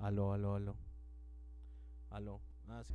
Aló, aló, aló. Aló. Ah, sí.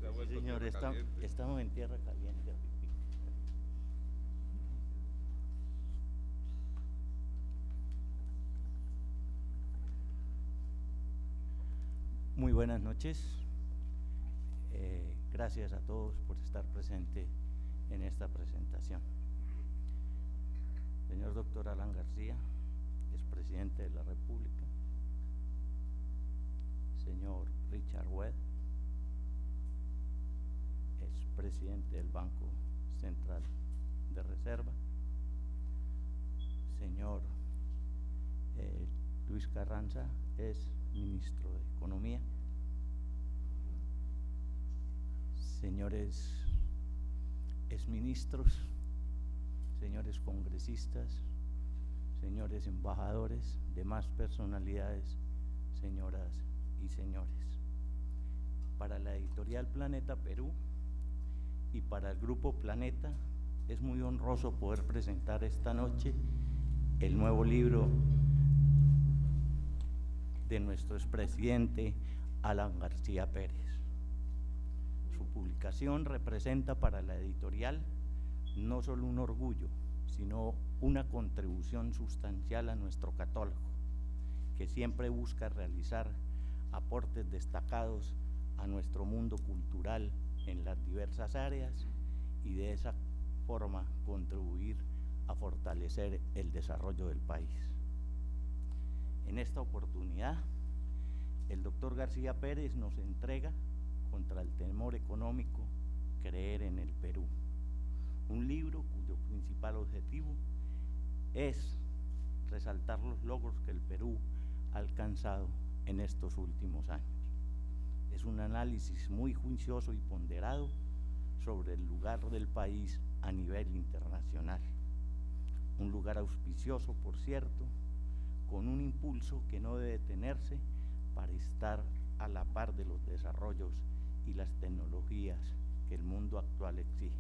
Se ha Sí, vuelto señor, tierra caliente. estamos en tierra caliente. Muy buenas noches. Gracias a todos por estar presente en esta presentación. Señor doctor Alan García, expresidente de la República. Señor Richard Webb, expresidente del Banco Central de Reserva. Señor Luis Carranza, es ministro de Economía. Señores exministros, señores congresistas, señores embajadores, demás personalidades, señoras y señores. Para la editorial Planeta Perú y para el Grupo Planeta es muy honroso poder presentar esta noche el nuevo libro de nuestro expresidente Alan García Pérez. Su publicación representa para la editorial no solo un orgullo, sino una contribución sustancial a nuestro catálogo, que siempre busca realizar aportes destacados a nuestro mundo cultural en las diversas áreas y de esa forma contribuir a fortalecer el desarrollo del país. En esta oportunidad, el doctor García Pérez nos entrega Contra el temor económico, creer en el Perú, un libro cuyo principal objetivo es resaltar los logros que el Perú ha alcanzado en estos últimos años. Es un análisis muy juicioso y ponderado sobre el lugar del país a nivel internacional. Un lugar auspicioso, por cierto, con un impulso que no debe detenerse para estar a la par de los desarrollos y las tecnologías que el mundo actual exige.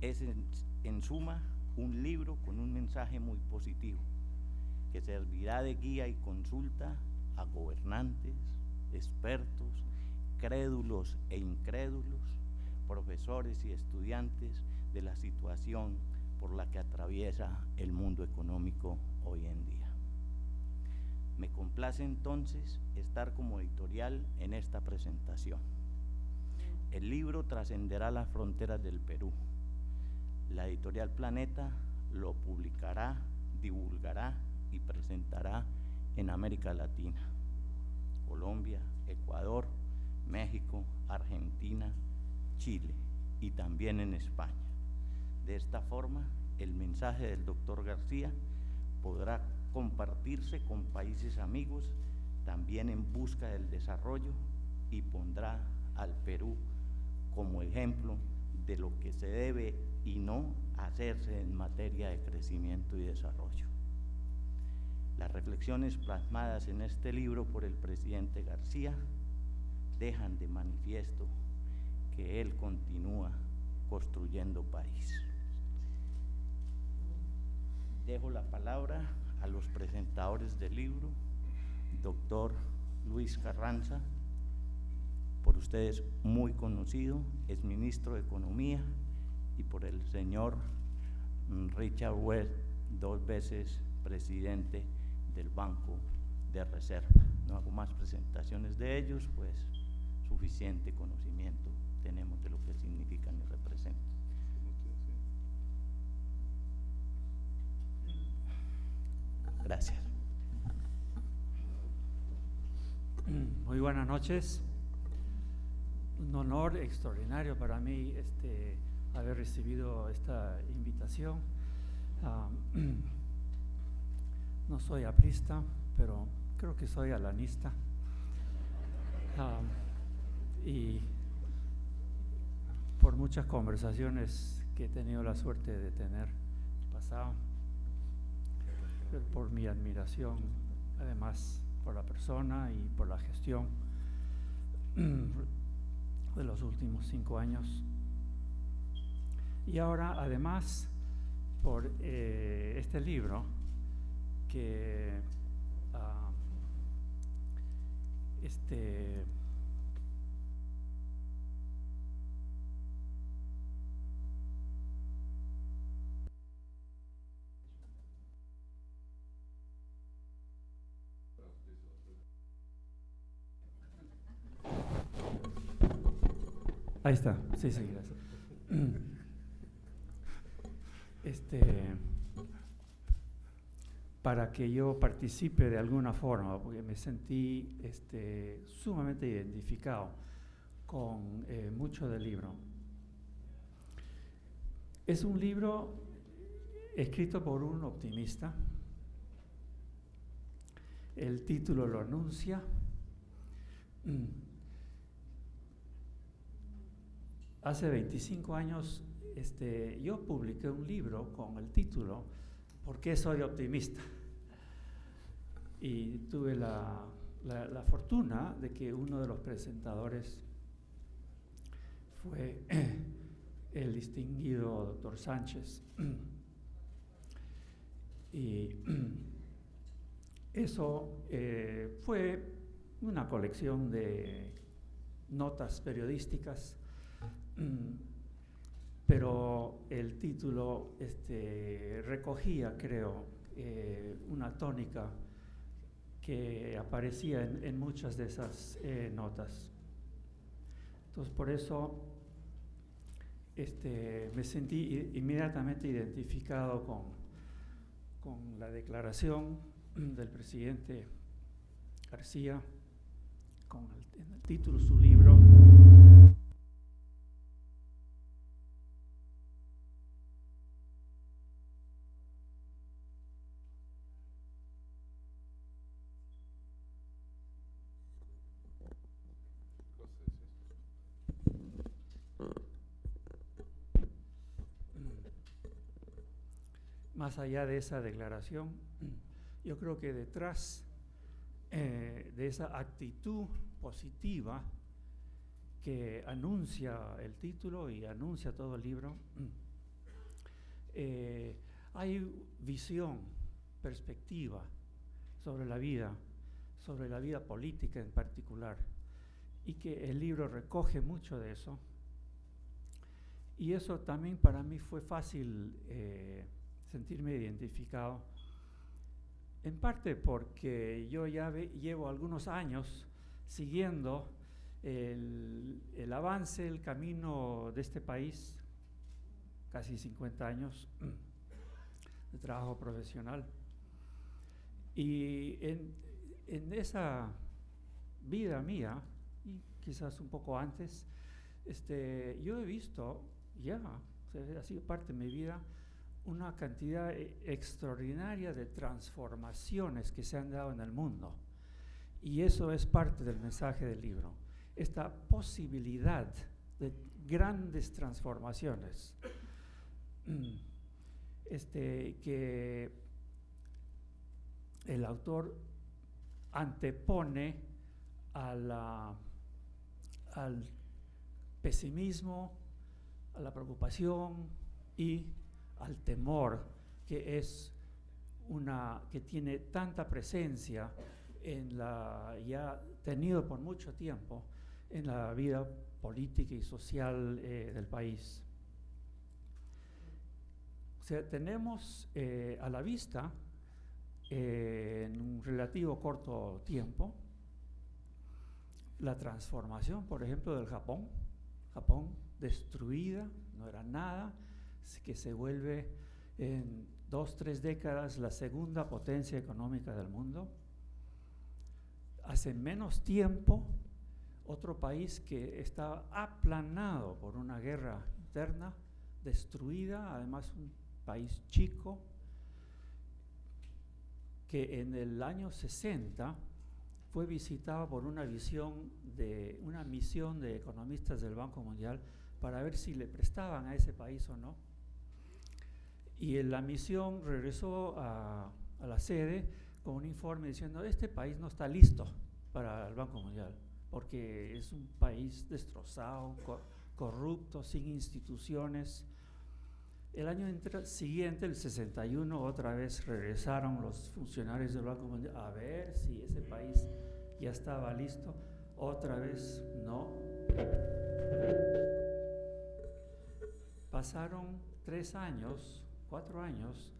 Es en suma un libro con un mensaje muy positivo que servirá de guía y consulta a gobernantes, expertos, crédulos e incrédulos, profesores y estudiantes de la situación por la que atraviesa el mundo económico hoy en día. Me complace entonces estar como editorial en esta presentación. El libro trascenderá las fronteras del Perú. La editorial Planeta lo publicará, divulgará y presentará en América Latina, Colombia, Ecuador, México, Argentina, Chile y también en España. De esta forma, el mensaje del doctor García podrá compartirse con países amigos, también en busca del desarrollo, y pondrá al Perú como ejemplo de lo que se debe y no hacerse en materia de crecimiento y desarrollo. Las reflexiones plasmadas en este libro por el presidente García dejan de manifiesto que él continúa construyendo país. Dejo la palabra a los presentadores del libro, doctor Luis Carranza, por ustedes muy conocido, es ministro de Economía, y por el señor Richard Webb, 2 veces presidente del Banco de Reserva. No hago más presentaciones de ellos, pues suficiente conocimiento tenemos de lo que significan y representan. Gracias. Muy buenas noches. Un honor extraordinario para mí haber recibido esta invitación. No soy aprista, pero creo que soy alanista. Y por muchas conversaciones que he tenido la suerte de tener pasado, por mi admiración, además por la persona y por la gestión de los últimos 5 años. Y ahora, además, por este libro que Ahí está, sí, gracias. Para que yo participe de alguna forma, porque me sentí sumamente identificado con mucho del libro. Es un libro escrito por un optimista. El título lo anuncia. Hace 25 años yo publiqué un libro con el título ¿Por qué soy optimista? Y tuve la fortuna de que uno de los presentadores fue el distinguido doctor Sánchez. Y eso fue una colección de notas periodísticas, pero el título recogía, creo, una tónica que aparecía en muchas de esas notas. Entonces, por eso me sentí inmediatamente identificado con la declaración del presidente García, en el título de su libro. Más allá de esa declaración, yo creo que detrás de esa actitud positiva que anuncia el título y anuncia todo el libro, hay visión, perspectiva sobre la vida política en particular, y que el libro recoge mucho de eso. Y eso también para mí fue fácil sentirme identificado, en parte porque yo ya llevo algunos años siguiendo el avance, el camino de este país, casi 50 años de trabajo profesional. Y en esa vida mía, y quizás un poco antes, yo he visto ya, ha sido parte de mi vida, una cantidad extraordinaria de transformaciones que se han dado en el mundo. Y eso es parte del mensaje del libro, esta posibilidad de grandes transformaciones que el autor antepone al pesimismo, a la preocupación y al temor, que tiene tanta presencia ya tenido por mucho tiempo en la vida política y social del país. O sea, tenemos a la vista, en un relativo corto tiempo, la transformación, por ejemplo, del Japón destruida, no era nada, que se vuelve en 2-3 décadas la segunda potencia económica del mundo. Hace menos tiempo, otro país que estaba aplanado por una guerra interna, destruida, además un país chico, que en el año 60 fue visitado por una misión de economistas del Banco Mundial para ver si le prestaban a ese país o no. Y la misión regresó a la sede con un informe diciendo: este país no está listo para el Banco Mundial, porque es un país destrozado, corrupto, sin instituciones. El año siguiente, el 61, otra vez regresaron los funcionarios del Banco Mundial a ver si ese país ya estaba listo. Otra vez no. Pasaron 4 años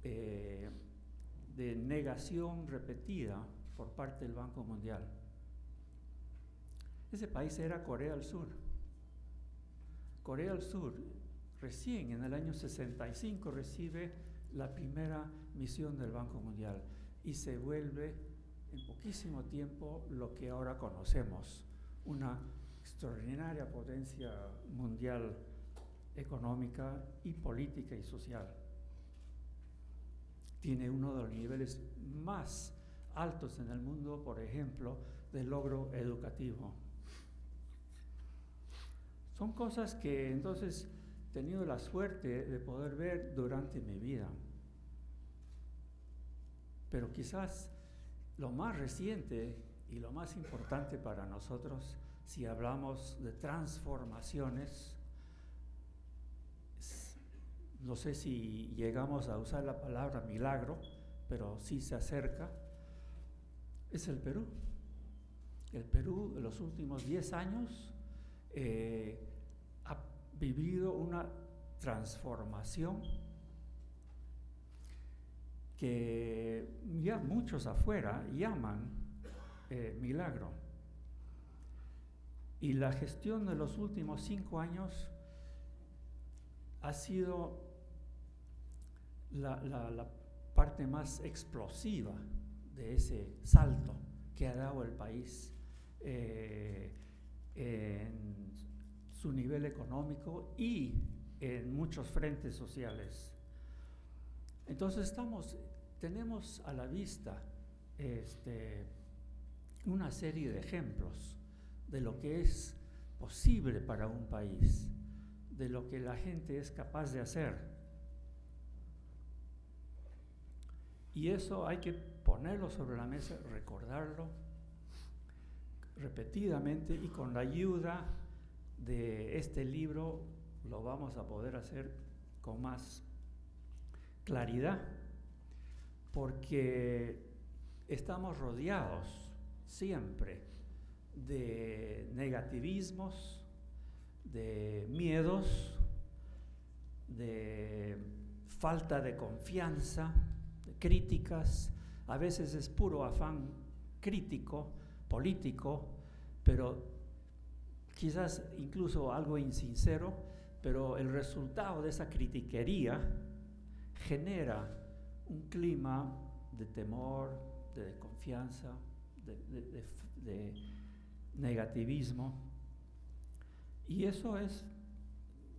de negación repetida por parte del Banco Mundial. Ese país era Corea del Sur. Corea del Sur recién en el año 65 recibe la primera misión del Banco Mundial y se vuelve en poquísimo tiempo lo que ahora conocemos, una extraordinaria potencia mundial económica y política y social. Tiene uno de los niveles más altos en el mundo, por ejemplo, de logro educativo. Son cosas que entonces he tenido la suerte de poder ver durante mi vida. Pero quizás lo más reciente y lo más importante para nosotros, si hablamos de transformaciones, no sé si llegamos a usar la palabra milagro, pero sí se acerca, es el Perú. El Perú en los últimos 10 años ha vivido una transformación que ya muchos afuera llaman milagro. Y la gestión de los últimos 5 años ha sido la parte más explosiva de ese salto que ha dado el país en su nivel económico y en muchos frentes sociales. Entonces tenemos a la vista una serie de ejemplos de lo que es posible para un país, de lo que la gente es capaz de hacer. Y eso hay que ponerlo sobre la mesa, recordarlo repetidamente, y con la ayuda de este libro lo vamos a poder hacer con más claridad, porque estamos rodeados siempre de negativismos, de miedos, de falta de confianza, de críticas. A veces es puro afán crítico, político, pero quizás incluso algo insincero, pero el resultado de esa critiquería genera un clima de temor, de desconfianza, de negativismo, y eso es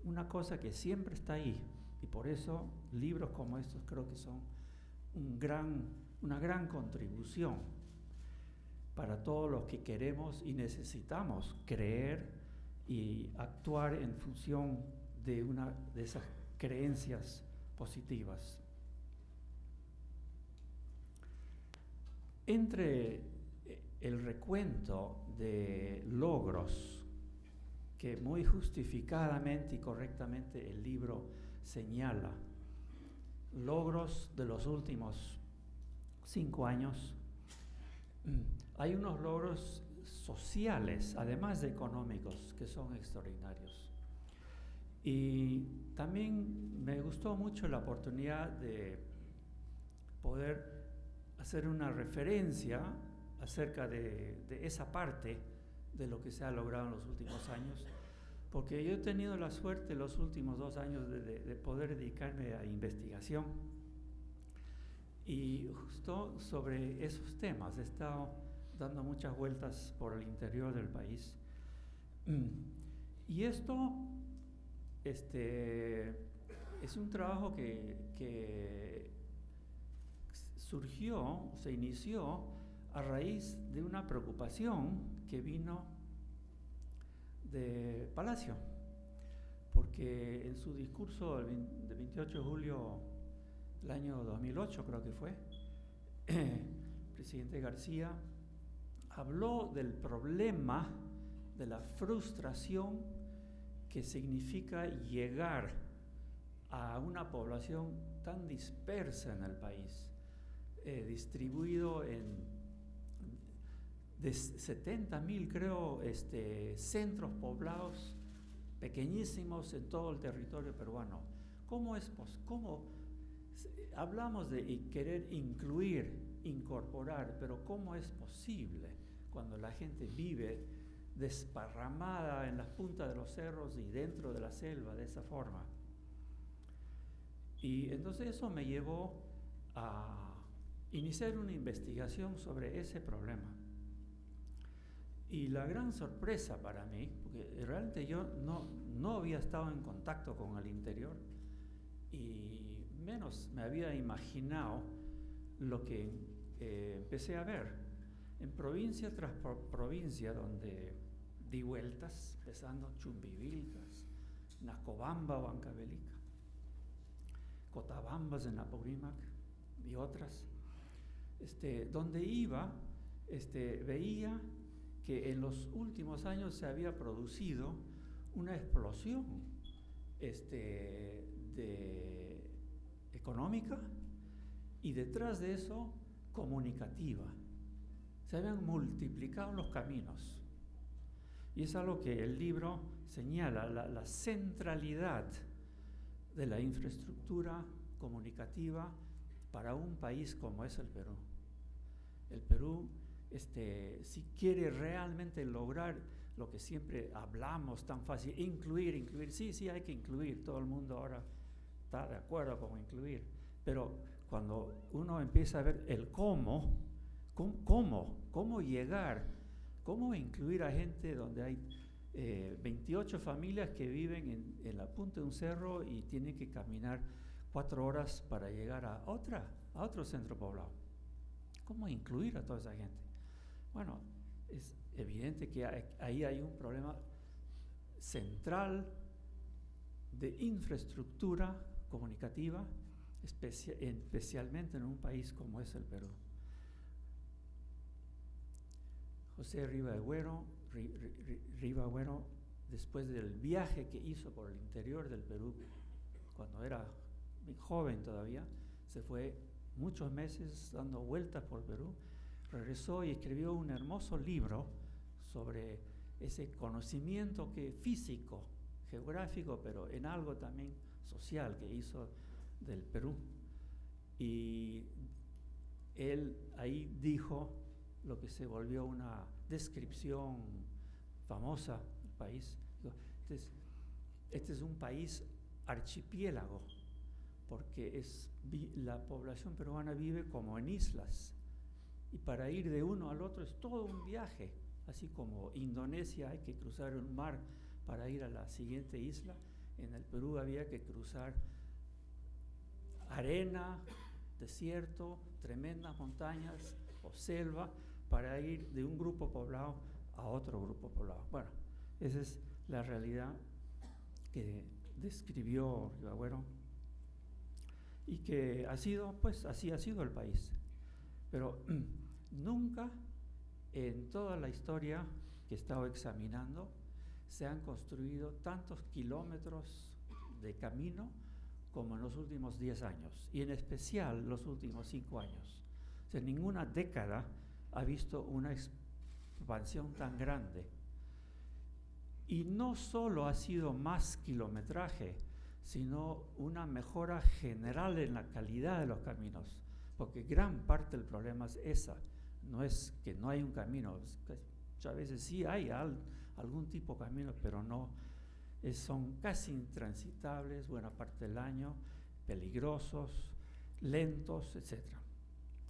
una cosa que siempre está ahí, y por eso libros como estos creo que son una gran contribución para todos los que queremos y necesitamos creer y actuar en función de esas creencias positivas. Entre el recuento de logros que muy justificadamente y correctamente el libro señala, logros de los últimos 5 años, hay unos logros sociales, además de económicos, que son extraordinarios. Y también me gustó mucho la oportunidad de poder hacer una referencia acerca de esa parte de lo que se ha logrado en los últimos años, porque yo he tenido la suerte los últimos 2 años de poder dedicarme a investigación, y justo sobre esos temas he estado dando muchas vueltas por el interior del país. Y esto es un trabajo que se inició a raíz de una preocupación que vino de Palacio, porque en su discurso del 28 de julio del año 2008, creo que fue, el presidente García habló del problema de la frustración que significa llegar a una población tan dispersa en el país, distribuido de 70.000, creo, centros poblados pequeñísimos en todo el territorio peruano. ¿Cómo hablamos de querer incluir, incorporar, pero cómo es posible cuando la gente vive desparramada en las puntas de los cerros y dentro de la selva de esa forma. Y entonces eso me llevó a iniciar una investigación sobre ese problema. Y la gran sorpresa para mí, porque realmente yo no había estado en contacto con el interior y menos me había imaginado lo que empecé a ver en provincia tras provincia, donde di vueltas, empezando Chumbivilcas, Nacobamba, Huancavelica, Cotabambas en Apurímac y otras, donde iba, veía que en los últimos años se había producido una explosión económica y detrás de eso comunicativa. Se habían multiplicado los caminos. Y es algo que el libro señala, la centralidad de la infraestructura comunicativa para un país como es el Perú. El Perú, si quiere realmente lograr lo que siempre hablamos tan fácil, incluir, sí, hay que incluir, todo el mundo ahora está de acuerdo con incluir, pero cuando uno empieza a ver el cómo llegar, cómo incluir a gente donde hay 28 familias que viven en la punta de un cerro y tienen que caminar 4 horas para llegar a otro centro poblado. ¿Cómo incluir a toda esa gente? Bueno, es evidente que ahí hay un problema central de infraestructura comunicativa, especialmente en un país como es el Perú. José Rivaagüero, después del viaje que hizo por el interior del Perú, cuando era joven todavía, se fue muchos meses dando vueltas por Perú, regresó y escribió un hermoso libro sobre ese conocimiento físico, geográfico, pero en algo también social que hizo del Perú. Y él ahí dijo lo que se volvió una descripción famosa del país. Este es un país archipiélago, porque la población peruana vive como en islas, y para ir de uno al otro es todo un viaje, así como Indonesia hay que cruzar un mar para ir a la siguiente isla. En el Perú había que cruzar arena, desierto, tremendas montañas o selva para ir de un grupo poblado a otro grupo poblado. Bueno, esa es la realidad que describió Rivaagüero y que así ha sido el país. Pero nunca en toda la historia que he estado examinando se han construido tantos kilómetros de camino como en los últimos 10 años, y en especial los últimos 5 años. O sea, ninguna década ha visto una expansión tan grande. Y no solo ha sido más kilometraje, sino una mejora general en la calidad de los caminos, porque gran parte del problema es esa. No es que no hay un camino, muchas veces sí hay algún tipo de camino, pero no, son casi intransitables buena parte del año, peligrosos, lentos, etc.,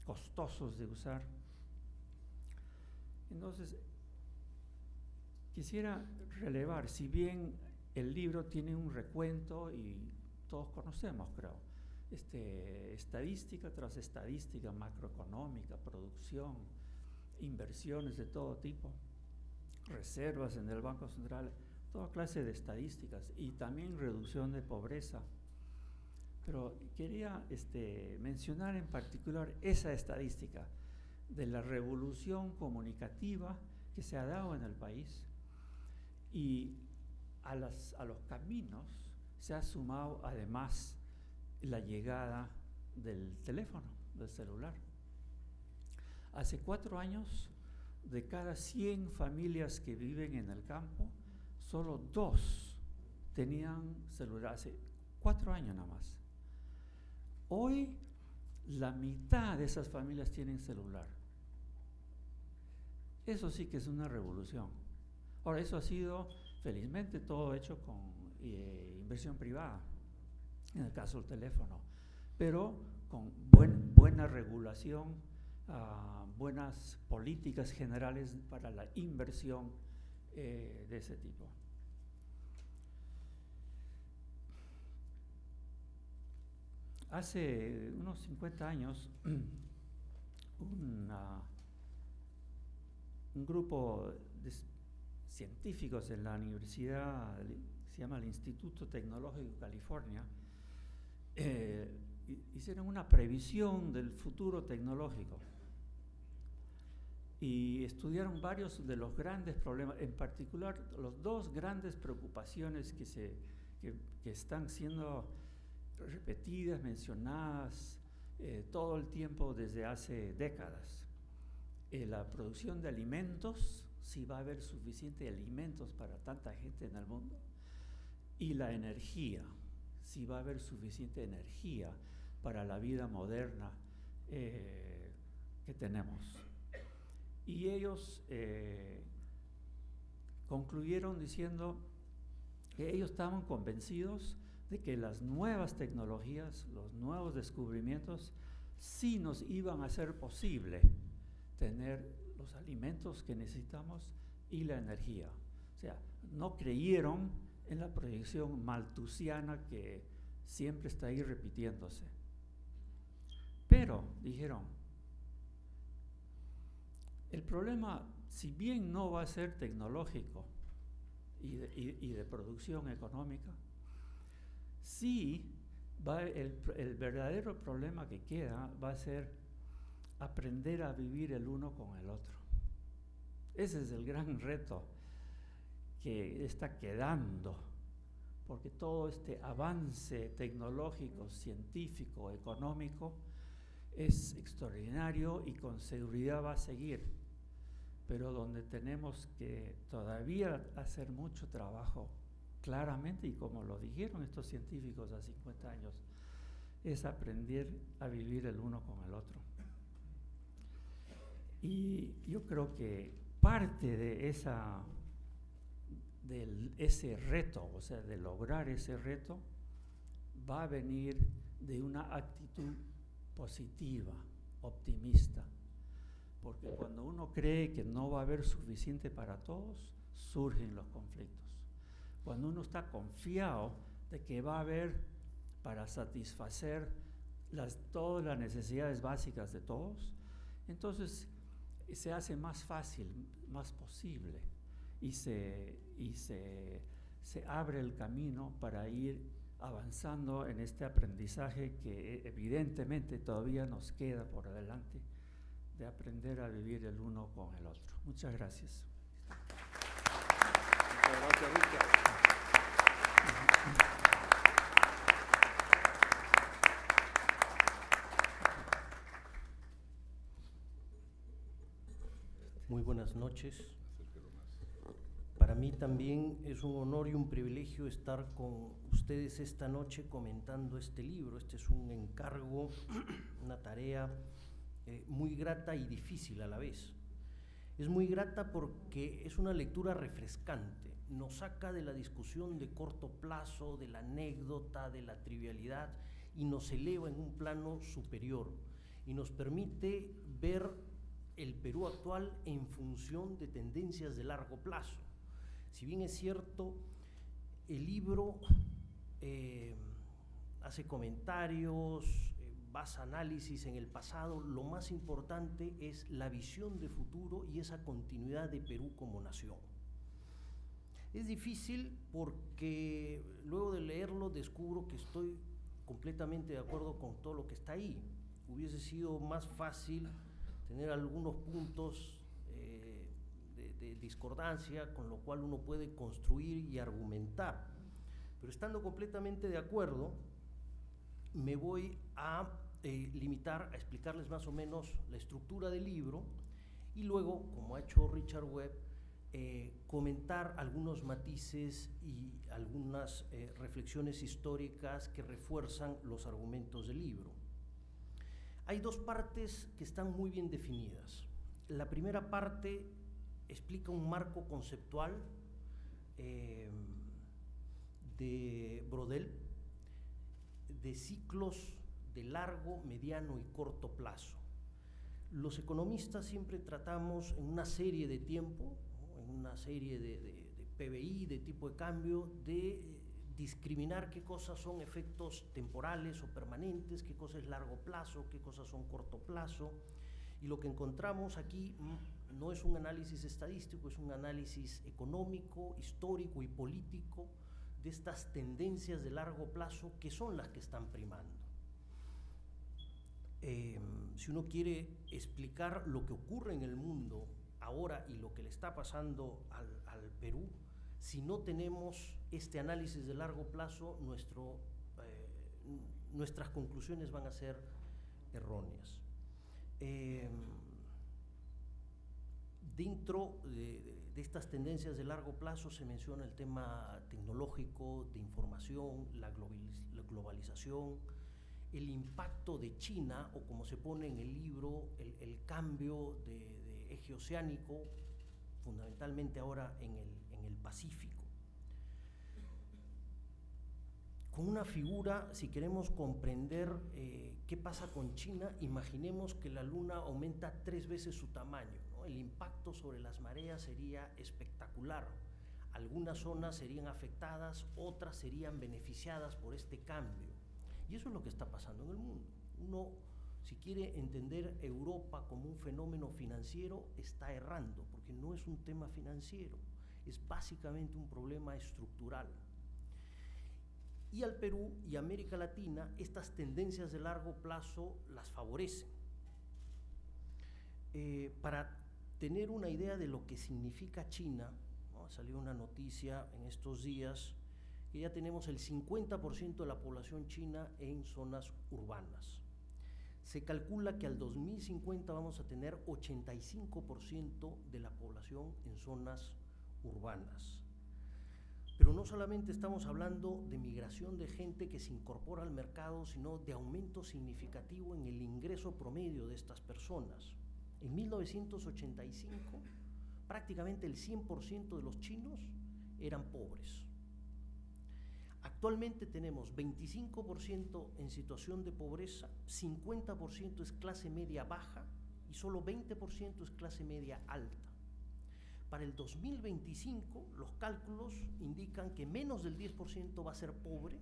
costosos de usar. Entonces, quisiera relevar, si bien el libro tiene un recuento y todos conocemos, creo, estadística tras estadística macroeconómica, producción, inversiones de todo tipo, reservas en el Banco Central, toda clase de estadísticas y también reducción de pobreza. Pero quería mencionar en particular esa estadística de la revolución comunicativa que se ha dado en el país, y a los caminos se ha sumado además la llegada del teléfono, del celular. Hace 4 años, de cada 100 familias que viven en el campo, solo 2 tenían celular, hace 4 años nada más. Hoy, la mitad de esas familias tienen celular. Eso sí que es una revolución. Ahora, eso ha sido, felizmente, todo hecho con inversión privada, en el caso del teléfono, pero con buena regulación, buenas políticas generales para la inversión de ese tipo. Hace unos 50 años, un grupo de científicos en la universidad, se llama el Instituto Tecnológico de California, hicieron una previsión del futuro tecnológico y estudiaron varios de los grandes problemas, en particular las dos grandes preocupaciones que están siendo repetidas, mencionadas todo el tiempo desde hace décadas. La producción de alimentos, si va a haber suficiente alimentos para tanta gente en el mundo, y la energía, si va a haber suficiente energía para la vida moderna que tenemos. Y ellos concluyeron diciendo que ellos estaban convencidos de que las nuevas tecnologías, los nuevos descubrimientos, sí nos iban a hacer posible tener los alimentos que necesitamos y la energía. O sea, no creyeron en la proyección malthusiana que siempre está ahí repitiéndose. Pero, dijeron, el problema, si bien no va a ser tecnológico y de producción económica, sí el verdadero problema que queda va a ser aprender a vivir el uno con el otro. Ese es el gran reto que está quedando, porque todo este avance tecnológico, científico, económico es extraordinario y con seguridad va a seguir, pero donde tenemos que todavía hacer mucho trabajo, claramente, y como lo dijeron estos científicos hace 50 años, es aprender a vivir el uno con el otro. Y yo creo que parte de ese reto, o sea, de lograr ese reto, va a venir de una actitud positiva, optimista, porque cuando uno cree que no va a haber suficiente para todos, surgen los conflictos. Cuando uno está confiado de que va a haber para satisfacer todas las necesidades básicas de todos, entonces se hace más fácil, más posible, y se abre el camino para ir avanzando en este aprendizaje que evidentemente todavía nos queda por delante, de aprender a vivir el uno con el otro. Muchas gracias. Muchas gracias, Richard. Muy buenas noches. Para mí también es un honor y un privilegio estar con ustedes esta noche comentando este libro. Este es un encargo, una tarea muy grata y difícil a la vez. Es muy grata porque es una lectura refrescante, nos saca de la discusión de corto plazo, de la anécdota, de la trivialidad, y nos eleva en un plano superior y nos permite ver el Perú actual en función de tendencias de largo plazo. Si bien es cierto, el libro hace comentarios, basa análisis en el pasado, lo más importante es la visión de futuro y esa continuidad de Perú como nación. Es difícil porque luego de leerlo descubro que estoy completamente de acuerdo con todo lo que está ahí. Hubiese sido más fácil tener algunos puntos de discordancia, con lo cual uno puede construir y argumentar. Pero estando completamente de acuerdo, me voy a limitar a explicarles más o menos la estructura del libro y luego, como ha hecho Richard Webb, comentar algunos matices y algunas reflexiones históricas que refuerzan los argumentos del libro. Hay dos partes que están muy bien definidas. La primera parte explica un marco conceptual de Brodel de ciclos de largo, mediano y corto plazo. Los economistas siempre tratamos en una serie de tiempo, en una serie de PBI, de tipo de cambio, de discriminar qué cosas son efectos temporales o permanentes, qué cosa es largo plazo, qué cosas son corto plazo. Y lo que encontramos aquí no es un análisis estadístico, es un análisis económico, histórico y político de estas tendencias de largo plazo que son las que están primando. Si uno quiere explicar lo que ocurre en el mundo ahora y lo que le está pasando al Perú, si no tenemos este análisis de largo plazo, nuestras conclusiones van a ser erróneas. Dentro de estas tendencias de largo plazo se menciona el tema tecnológico, de información, la globalización, el impacto de China, o como se pone en el libro, el cambio de eje oceánico, fundamentalmente ahora en el Pacífico. Con una figura, si queremos comprender qué pasa con China, imaginemos que la Luna aumenta 3 veces su tamaño, ¿no? El impacto sobre las mareas sería espectacular. Algunas zonas serían afectadas, otras serían beneficiadas por este cambio. Y eso es lo que está pasando en el mundo. Uno, si quiere entender Europa como un fenómeno financiero, está errando, porque no es un tema financiero, es básicamente un problema estructural. Y al Perú y América Latina, estas tendencias de largo plazo las favorecen. Para tener una idea de lo que significa China, ¿no? Salió una noticia en estos días que ya tenemos el 50% de la población china en zonas urbanas. Se calcula que al 2050 vamos a tener 85% de la población en zonas urbanas. Pero no solamente estamos hablando de migración de gente que se incorpora al mercado, sino de aumento significativo en el ingreso promedio de estas personas. En 1985, prácticamente el 100% de los chinos eran pobres. Actualmente tenemos 25% en situación de pobreza, 50% es clase media baja y solo 20% es clase media alta. Para el 2025, los cálculos indican que menos del 10% va a ser pobre,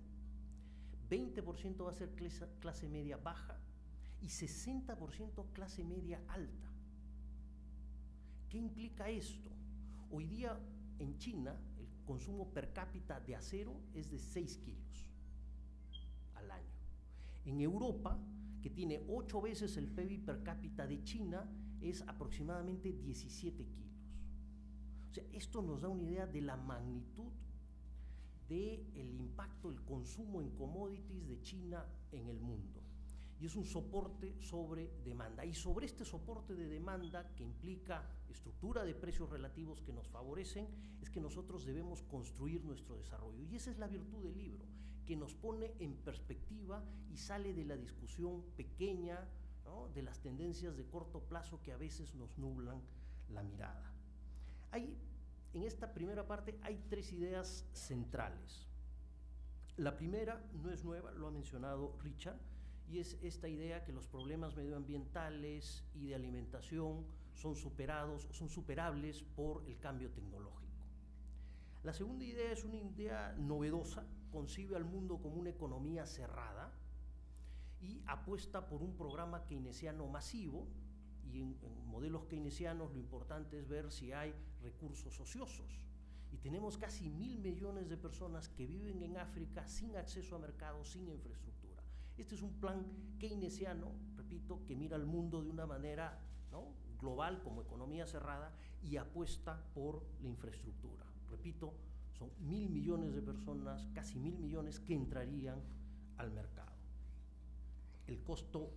20% va a ser clase media baja y 60% clase media alta. ¿Qué implica esto? Hoy día en China el consumo per cápita de acero es de 6 kilos al año. En Europa, que tiene 8 veces el PIB per cápita de China, es aproximadamente 17 kilos. O sea, esto nos da una idea de la magnitud del impacto del consumo en commodities de China en el mundo. Y es un soporte sobre demanda. Y sobre este soporte de demanda, que implica estructura de precios relativos que nos favorecen, es que nosotros debemos construir nuestro desarrollo. Y esa es la virtud del libro, que nos pone en perspectiva y sale de la discusión pequeña, ¿no?, de las tendencias de corto plazo que a veces nos nublan la mirada. En esta primera parte hay 3 ideas centrales. La primera no es nueva, lo ha mencionado Richard, y es esta idea que los problemas medioambientales y de alimentación son superables por el cambio tecnológico. La segunda idea es una idea novedosa, concibe al mundo como una economía cerrada y apuesta por un programa keynesiano masivo. Y en modelos keynesianos lo importante es ver si hay recursos ociosos. Y tenemos casi 1.000 millones de personas que viven en África sin acceso a mercados, sin infraestructura. Este es un plan keynesiano, repito, que mira al mundo de una manera, ¿no?, global, como economía cerrada, y apuesta por la infraestructura. Repito, son 1.000 millones de personas, casi 1.000 millones, que entrarían al mercado. El costo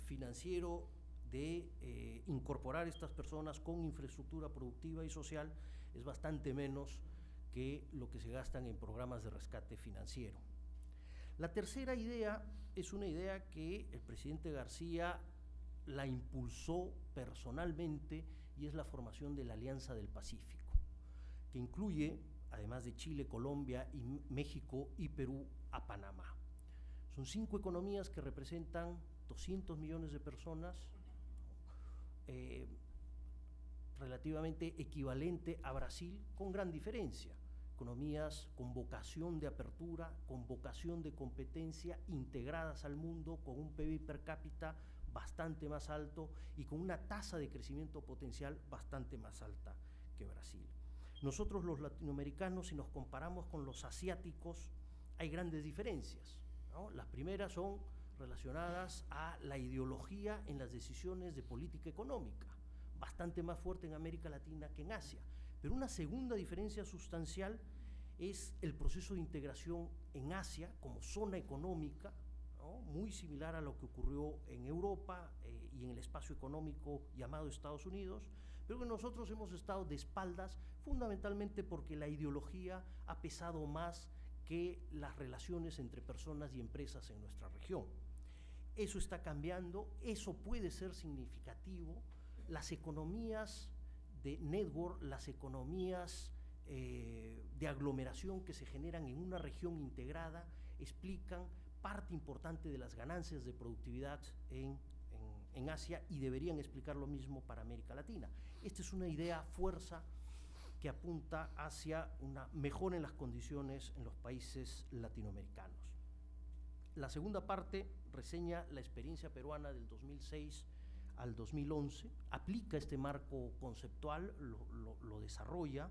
financiero de incorporar estas personas con infraestructura productiva y social es bastante menos que lo que se gastan en programas de rescate financiero. La tercera idea es una idea que el presidente García la impulsó personalmente y es la formación de la Alianza del Pacífico, que incluye, además de Chile, Colombia, y México y Perú, a Panamá. Son 5 economías que representan 200 millones de personas, relativamente equivalente a Brasil, con gran diferencia. Economías con vocación de apertura, con vocación de competencia, integradas al mundo, con un PIB per cápita bastante más alto y con una tasa de crecimiento potencial bastante más alta que Brasil. Nosotros los latinoamericanos, si nos comparamos con los asiáticos, hay grandes diferencias, ¿no? Las primeras son relacionadas a la ideología en las decisiones de política económica, bastante más fuerte en América Latina que en Asia. Pero una segunda diferencia sustancial es el proceso de integración en Asia como zona económica, ¿no? Muy similar a lo que ocurrió en Europa y en el espacio económico llamado Estados Unidos, pero que nosotros hemos estado de espaldas fundamentalmente porque la ideología ha pesado más que las relaciones entre personas y empresas en nuestra región. Eso está cambiando, eso puede ser significativo. Las economías de network, las economías de aglomeración que se generan en una región integrada explican parte importante de las ganancias de productividad en Asia y deberían explicar lo mismo para América Latina. Esta es una idea fuerza que apunta hacia una mejora en las condiciones en los países latinoamericanos. La segunda parte reseña la experiencia peruana del 2006 al 2011, aplica este marco conceptual, lo desarrolla,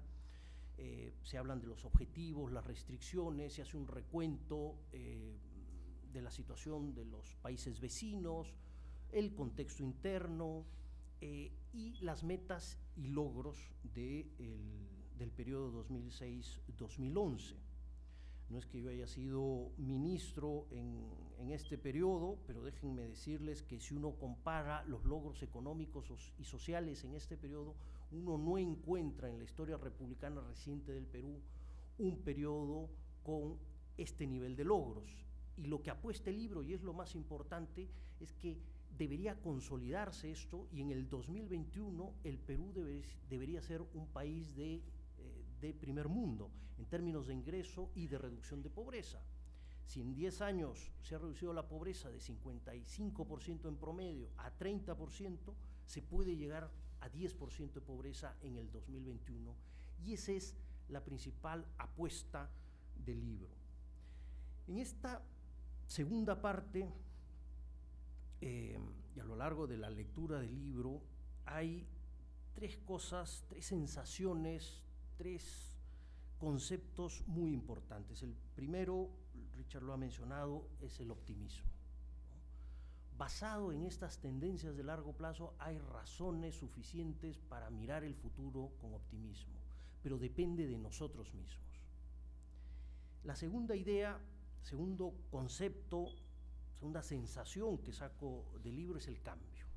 se hablan de los objetivos, las restricciones, se hace un recuento de la situación de los países vecinos, el contexto interno y las metas y logros del periodo 2006-2011. No es que yo haya sido ministro en este periodo, pero déjenme decirles que si uno compara los logros económicos y sociales en este periodo, uno no encuentra en la historia republicana reciente del Perú un periodo con este nivel de logros. Y lo que apuesta el libro, y es lo más importante, es que debería consolidarse esto y en el 2021 el Perú debería ser un país de primer mundo en términos de ingreso y de reducción de pobreza. Si en 10 años se ha reducido la pobreza de 55% en promedio a 30%, se puede llegar a 10% de pobreza en el 2021 y esa es la principal apuesta del libro. En esta segunda parte y a lo largo de la lectura del libro hay 3 cosas, 3 sensaciones, 3 conceptos muy importantes. El primero, Richard lo ha mencionado, es el optimismo, ¿no? Basado en estas tendencias de largo plazo, hay razones suficientes para mirar el futuro con optimismo, pero depende de nosotros mismos. La segunda idea, segundo concepto, segunda sensación que saco del libro es el cambio.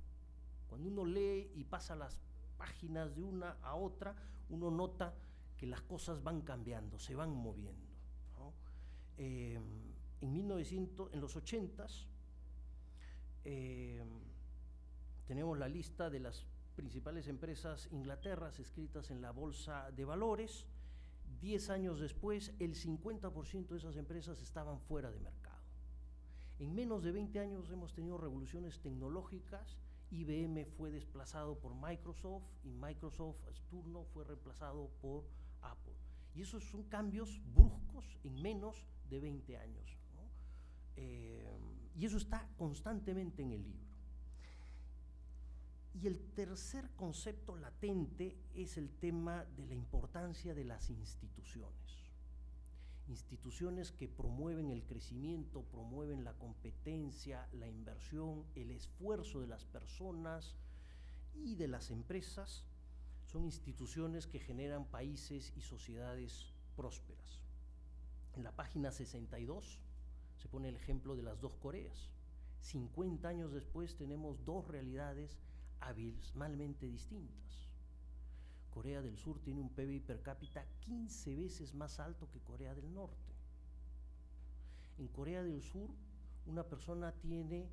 Cuando uno lee y pasa las páginas de una a otra, uno nota que las cosas van cambiando, se van moviendo, ¿no? En los 80s tenemos la lista de las principales empresas Inglaterras escritas en la Bolsa de Valores. 10 años después, el 50% de esas empresas estaban fuera de mercado. En menos de 20 años hemos tenido revoluciones tecnológicas. IBM fue desplazado por Microsoft y Microsoft a su turno fue reemplazado por Apple. Y esos son cambios bruscos en menos de 20 años, ¿no? Y eso está constantemente en el libro. Y el tercer concepto latente es el tema de la importancia de las instituciones. Instituciones que promueven el crecimiento, promueven la competencia, la inversión, el esfuerzo de las personas y de las empresas, son instituciones que generan países y sociedades prósperas. En la página 62 se pone el ejemplo de las 2 Coreas. 50 años después tenemos 2 realidades abismalmente distintas. Corea del Sur tiene un PIB per cápita 15 veces más alto que Corea del Norte. En Corea del Sur, una persona tiene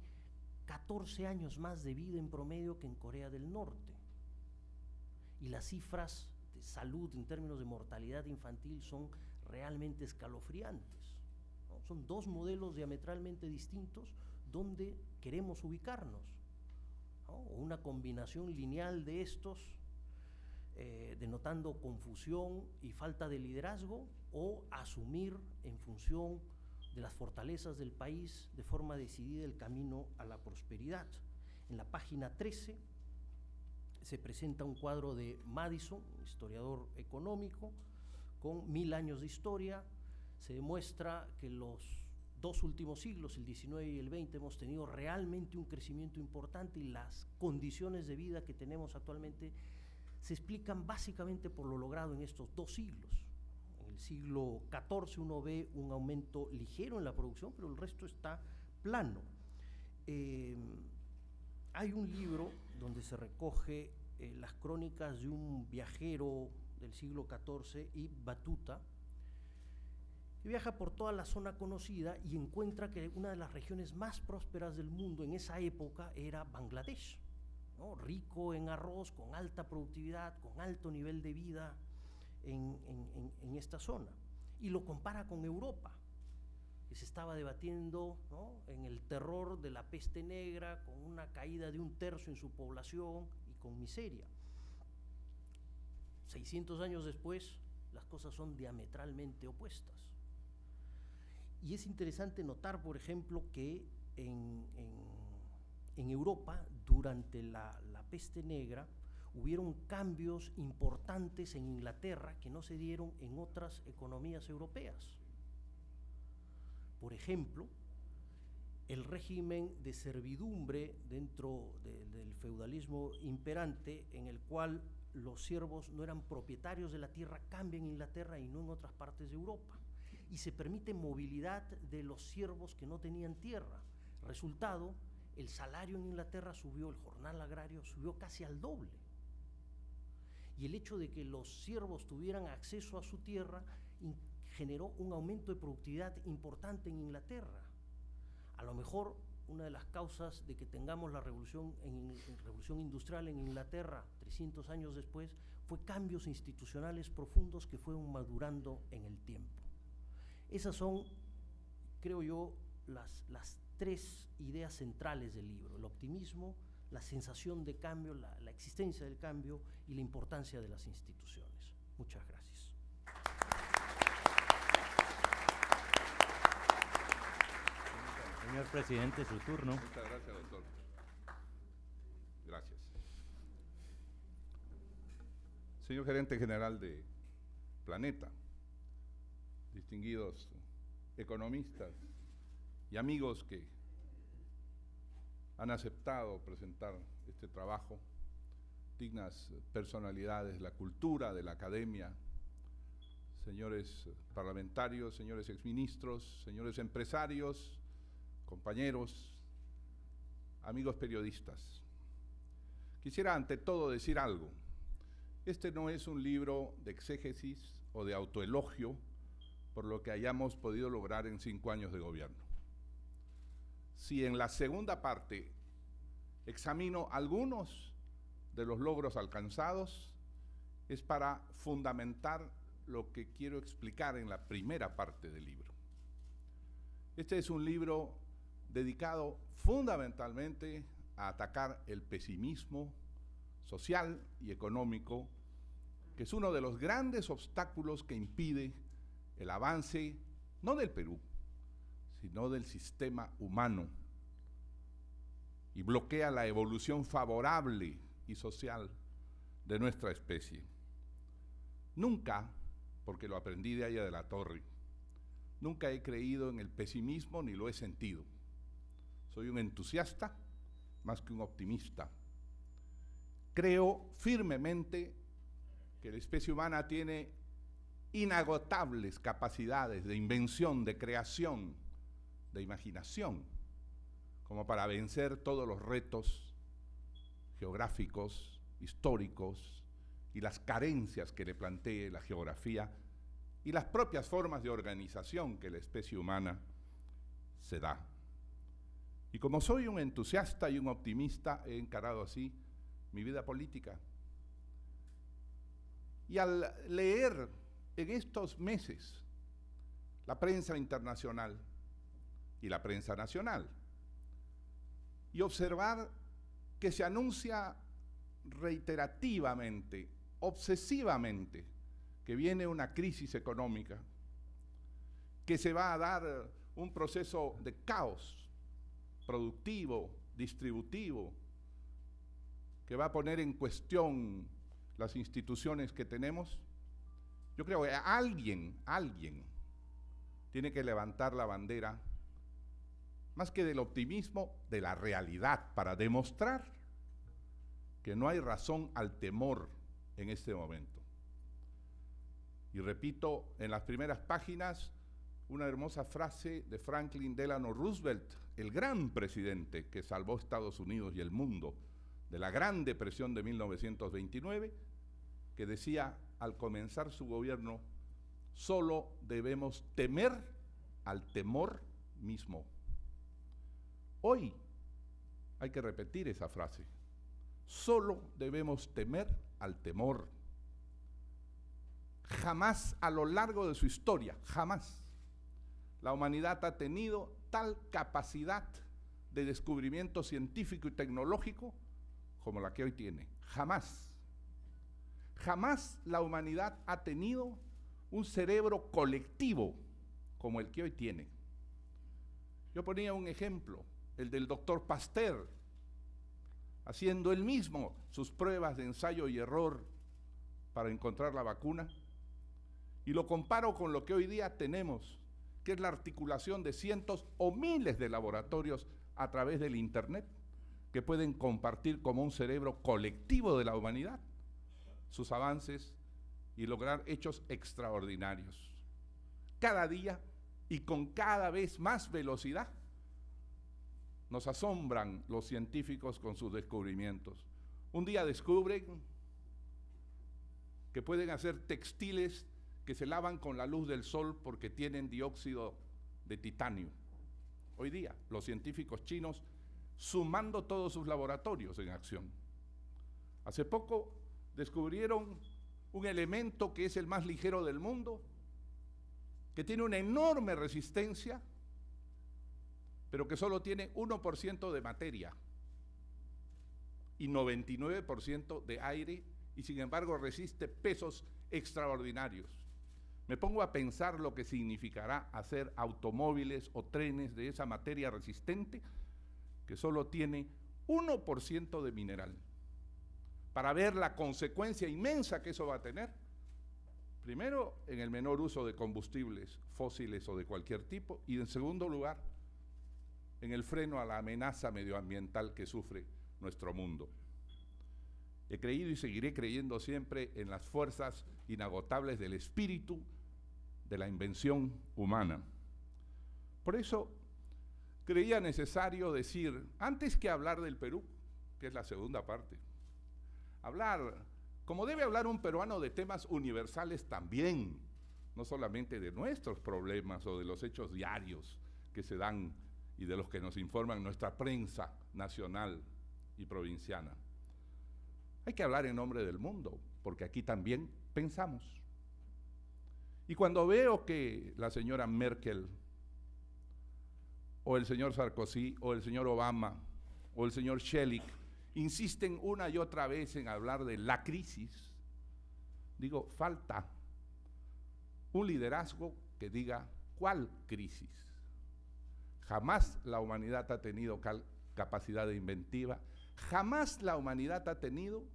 14 años más de vida en promedio que en Corea del Norte. y las cifras de salud en términos de mortalidad infantil son realmente escalofriantes, ¿no? Son dos modelos diametralmente distintos donde queremos ubicarnos, ¿no? O una combinación lineal de estos, denotando confusión y falta de liderazgo, o asumir en función de las fortalezas del país de forma decidida el camino a la prosperidad. En la página 13 se presenta un cuadro de Madison, historiador económico, con 1000 años de historia. Se demuestra que los dos últimos siglos, el 19 y el 20, hemos tenido realmente un crecimiento importante, y las condiciones de vida que tenemos actualmente se explican básicamente por lo logrado en estos dos siglos. En el siglo XIV uno ve un aumento ligero en la producción, pero el resto está plano. Hay un libro donde se recoge las crónicas de un viajero del siglo XIV, Ibn Battuta, que viaja por toda la zona conocida y encuentra que una de las regiones más prósperas del mundo en esa época era Bangladesh, ¿no? Rico en arroz, con alta productividad, con alto nivel de vida en esta zona. Y lo compara con Europa, que se estaba debatiendo, ¿no?, en el terror de la peste negra, con una caída de 1/3 en su población y con miseria. 600 años después, las cosas son diametralmente opuestas. Y es interesante notar, por ejemplo, que en Europa, durante la peste negra, hubieron cambios importantes en Inglaterra que no se dieron en otras economías europeas. Por ejemplo, el régimen de servidumbre dentro del feudalismo imperante, en el cual los siervos no eran propietarios de la tierra, cambia en Inglaterra y no en otras partes de Europa. Y se permite movilidad de los siervos que no tenían tierra. Resultado, el salario en Inglaterra subió, el jornal agrario subió casi al doble. Y el hecho de que los siervos tuvieran acceso a su tierra generó un aumento de productividad importante en Inglaterra. A lo mejor una de las causas de que tengamos la revolución industrial en Inglaterra 300 años después fue cambios institucionales profundos que fueron madurando en el tiempo. Esas son, creo yo, las tres ideas centrales del libro: el optimismo, la sensación de cambio, la existencia del cambio y la importancia de las instituciones. Muchas gracias. Señor presidente, su turno. Muchas gracias, doctor. Gracias. Señor gerente general de Planeta, distinguidos economistas y amigos que han aceptado presentar este trabajo, dignas personalidades de la cultura, de la academia, señores parlamentarios, señores exministros, señores empresarios, compañeros, amigos periodistas. Quisiera ante todo decir algo. Este no es un libro de exégesis o de autoelogio por lo que hayamos podido lograr en 5 años de gobierno. Si en la segunda parte examino algunos de los logros alcanzados, es para fundamentar lo que quiero explicar en la primera parte del libro. Este es un libro dedicado fundamentalmente a atacar el pesimismo social y económico, que es uno de los grandes obstáculos que impide el avance, no del Perú, sino del sistema humano, y bloquea la evolución favorable y social de nuestra especie. Nunca, porque lo aprendí de Aya de la Torre, nunca he creído en el pesimismo ni lo he sentido. Soy un entusiasta más que un optimista. Creo firmemente que la especie humana tiene inagotables capacidades de invención, de creación, de imaginación, como para vencer todos los retos geográficos, históricos y las carencias que le plantee la geografía y las propias formas de organización que la especie humana se da. Y como soy un entusiasta y un optimista, he encarado así mi vida política. Y al leer en estos meses la prensa internacional y la prensa nacional, y observar que se anuncia reiterativamente, obsesivamente, que viene una crisis económica, que se va a dar un proceso de caos productivo, distributivo, que va a poner en cuestión las instituciones que tenemos, yo creo que alguien tiene que levantar la bandera, más que del optimismo, de la realidad, para demostrar que no hay razón al temor en este momento. Y repito, en las primeras páginas, una hermosa frase de Franklin Delano Roosevelt, el gran presidente que salvó Estados Unidos y el mundo de la Gran Depresión de 1929, que decía al comenzar su gobierno: solo debemos temer al temor mismo. Hoy hay que repetir esa frase. Solo debemos temer al temor. Jamás a lo largo de su historia, jamás, la humanidad ha tenido tal capacidad de descubrimiento científico y tecnológico como la que hoy tiene. Jamás. Jamás la humanidad ha tenido un cerebro colectivo como el que hoy tiene. Yo ponía un ejemplo, el del doctor Pasteur, haciendo él mismo sus pruebas de ensayo y error para encontrar la vacuna, y lo comparo con lo que hoy día tenemos, que es la articulación de cientos o miles de laboratorios a través del Internet, que pueden compartir como un cerebro colectivo de la humanidad sus avances y lograr hechos extraordinarios. Cada día y con cada vez más velocidad nos asombran los científicos con sus descubrimientos. Un día descubren que pueden hacer textiles que se lavan con la luz del sol porque tienen dióxido de titanio. Hoy día, los científicos chinos sumando todos sus laboratorios en acción. Hace poco descubrieron un elemento que es el más ligero del mundo, que tiene una enorme resistencia, pero que solo tiene 1% de materia y 99% de aire, y sin embargo resiste pesos extraordinarios. Me pongo a pensar lo que significará hacer automóviles o trenes de esa materia resistente que solo tiene 1% de mineral. Para ver la consecuencia inmensa que eso va a tener, primero, en el menor uso de combustibles fósiles o de cualquier tipo, y en segundo lugar, en el freno a la amenaza medioambiental que sufre nuestro mundo. He creído y seguiré creyendo siempre en las fuerzas inagotables del espíritu, de la invención humana. Por eso creía necesario decir, antes que hablar del Perú, que es la segunda parte, hablar, como debe hablar un peruano, de temas universales también, no solamente de nuestros problemas o de los hechos diarios que se dan y de los que nos informan nuestra prensa nacional y provinciana. Hay que hablar en nombre del mundo, porque aquí también pensamos. Y cuando veo que la señora Merkel, o el señor Sarkozy, o el señor Obama, o el señor Schelling, insisten una y otra vez en hablar de la crisis, digo, falta un liderazgo que diga ¿cuál crisis? Jamás la humanidad ha tenido capacidad de inventiva, jamás la humanidad ha tenido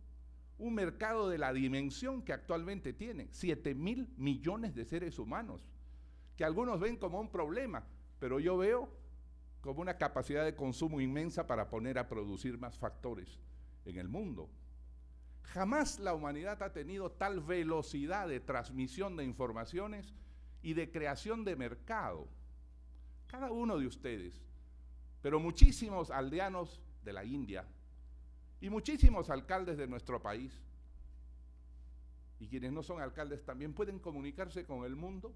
un mercado de la dimensión que actualmente tiene, 7.000 millones de seres humanos, que algunos ven como un problema, pero yo veo como una capacidad de consumo inmensa para poner a producir más factores en el mundo. Jamás la humanidad ha tenido tal velocidad de transmisión de informaciones y de creación de mercado. Cada uno de ustedes, pero muchísimos aldeanos de la India y muchísimos alcaldes de nuestro país, y quienes no son alcaldes también pueden comunicarse con el mundo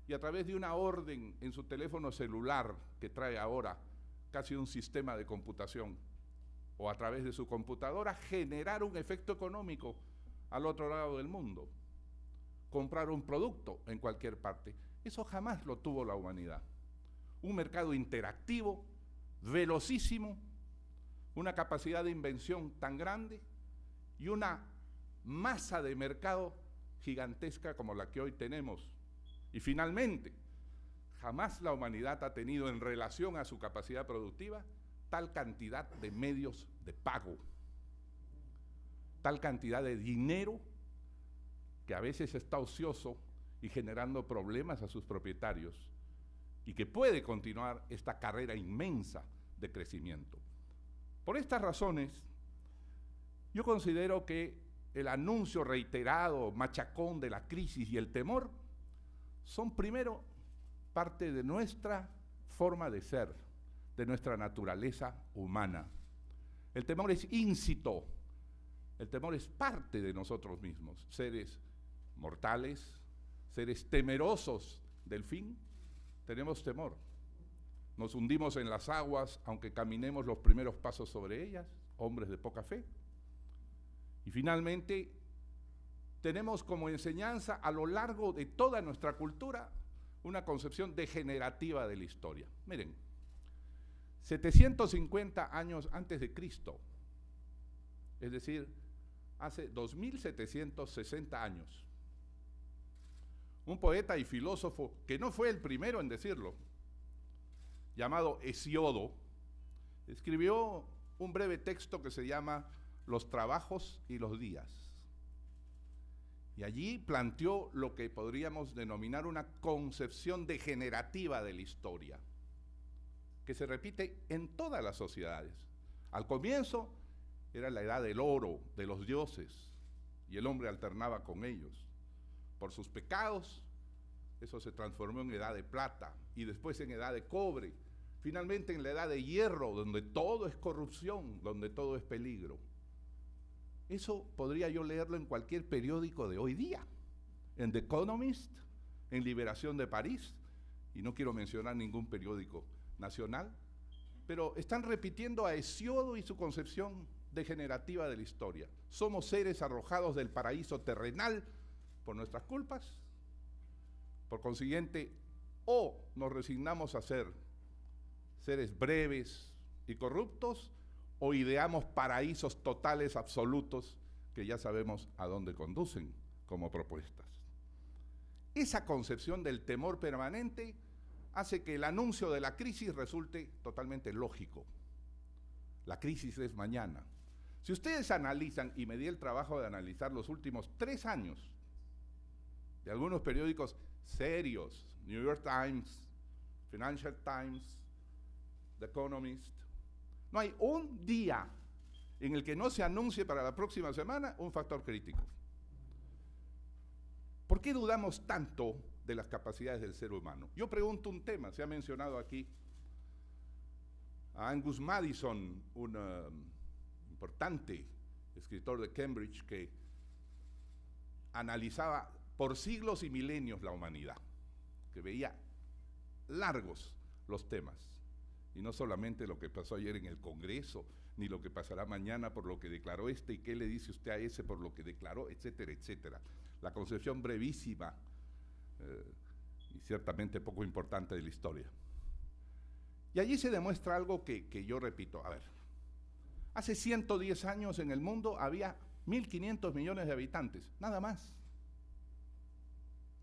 y a través de una orden en su teléfono celular que trae ahora casi un sistema de computación, o a través de su computadora, generar un efecto económico al otro lado del mundo, comprar un producto en cualquier parte. Eso jamás lo tuvo la humanidad. Un mercado interactivo, velocísimo, una capacidad de invención tan grande y una masa de mercado gigantesca como la que hoy tenemos. Y finalmente, jamás la humanidad ha tenido en relación a su capacidad productiva tal cantidad de medios de pago, tal cantidad de dinero que a veces está ocioso y generando problemas a sus propietarios y que puede continuar esta carrera inmensa de crecimiento. Por estas razones, yo considero que el anuncio reiterado, machacón de la crisis y el temor son primero parte de nuestra forma de ser, de nuestra naturaleza humana. El temor es íncito, el temor es parte de nosotros mismos, seres mortales, seres temerosos del fin. Tenemos temor. Nos hundimos en las aguas, aunque caminemos los primeros pasos sobre ellas, hombres de poca fe. Y finalmente, tenemos como enseñanza a lo largo de toda nuestra cultura una concepción degenerativa de la historia. Miren, 750 años antes de Cristo, es decir, hace 2760 años, un poeta y filósofo que no fue el primero en decirlo, llamado Hesiodo, escribió un breve texto que se llama Los trabajos y los días. Y allí planteó lo que podríamos denominar una concepción degenerativa de la historia, que se repite en todas las sociedades. Al comienzo era la edad del oro, de los dioses, y el hombre alternaba con ellos. Por sus pecados, eso se transformó en edad de plata, y después en edad de cobre, finalmente en la edad de hierro, donde todo es corrupción, donde todo es peligro. Eso podría yo leerlo en cualquier periódico de hoy día, en The Economist, en Liberación de París, y no quiero mencionar ningún periódico nacional, pero están repitiendo a Hesiodo y su concepción degenerativa de la historia. Somos seres arrojados del paraíso terrenal por nuestras culpas, por consiguiente, o nos resignamos a ser seres breves y corruptos, o ideamos paraísos totales absolutos que ya sabemos a dónde conducen como propuestas. Esa concepción del temor permanente hace que el anuncio de la crisis resulte totalmente lógico. La crisis es mañana. Si ustedes analizan, y me di el trabajo de analizar los últimos 3 años de algunos periódicos serios, New York Times, Financial Times, The Economist, no hay un día en el que no se anuncie para la próxima semana un factor crítico. ¿Por qué dudamos tanto de las capacidades del ser humano? Yo pregunto un tema, se ha mencionado aquí a Angus Maddison, un importante escritor de Cambridge que analizaba por siglos y milenios la humanidad, que veía largos los temas. Y no solamente lo que pasó ayer en el Congreso, ni lo que pasará mañana por lo que declaró este, y qué le dice usted a ese por lo que declaró, etcétera, etcétera. La concepción brevísima y ciertamente poco importante de la historia. Y allí se demuestra algo que yo repito. A ver, hace 110 años en el mundo había 1.500 millones de habitantes, nada más.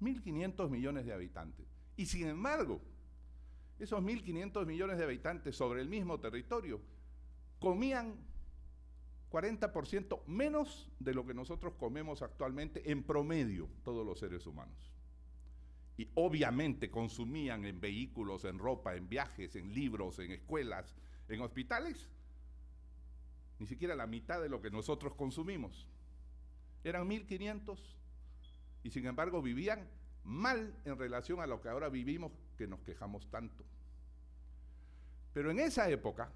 1.500 millones de habitantes. Y sin embargo, esos 1.500 millones de habitantes sobre el mismo territorio comían 40% menos de lo que nosotros comemos actualmente en promedio todos los seres humanos. Y obviamente consumían en vehículos, en ropa, en viajes, en libros, en escuelas, en hospitales, ni siquiera la mitad de lo que nosotros consumimos. Eran 1.500 y sin embargo vivían mal en relación a lo que ahora vivimos, que nos quejamos tanto. Pero en esa época,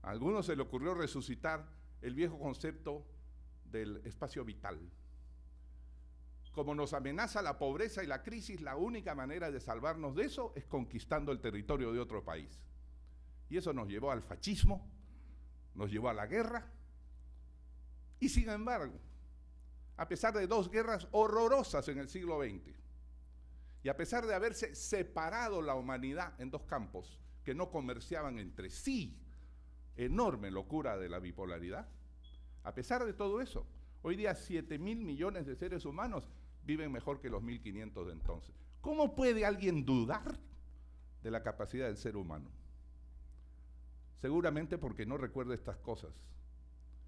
a algunos se le ocurrió resucitar el viejo concepto del espacio vital. Como nos amenaza la pobreza y la crisis, la única manera de salvarnos de eso es conquistando el territorio de otro país. Y eso nos llevó al fascismo, nos llevó a la guerra, Y sin embargo, a pesar de 2 guerras horrorosas en el siglo XX, y a pesar de haberse separado la humanidad en 2 campos que no comerciaban entre sí, enorme locura de la bipolaridad, a pesar de todo eso, hoy día 7.000 millones de seres humanos viven mejor que los 1.500 de entonces. ¿Cómo puede alguien dudar de la capacidad del ser humano? Seguramente porque no recuerda estas cosas.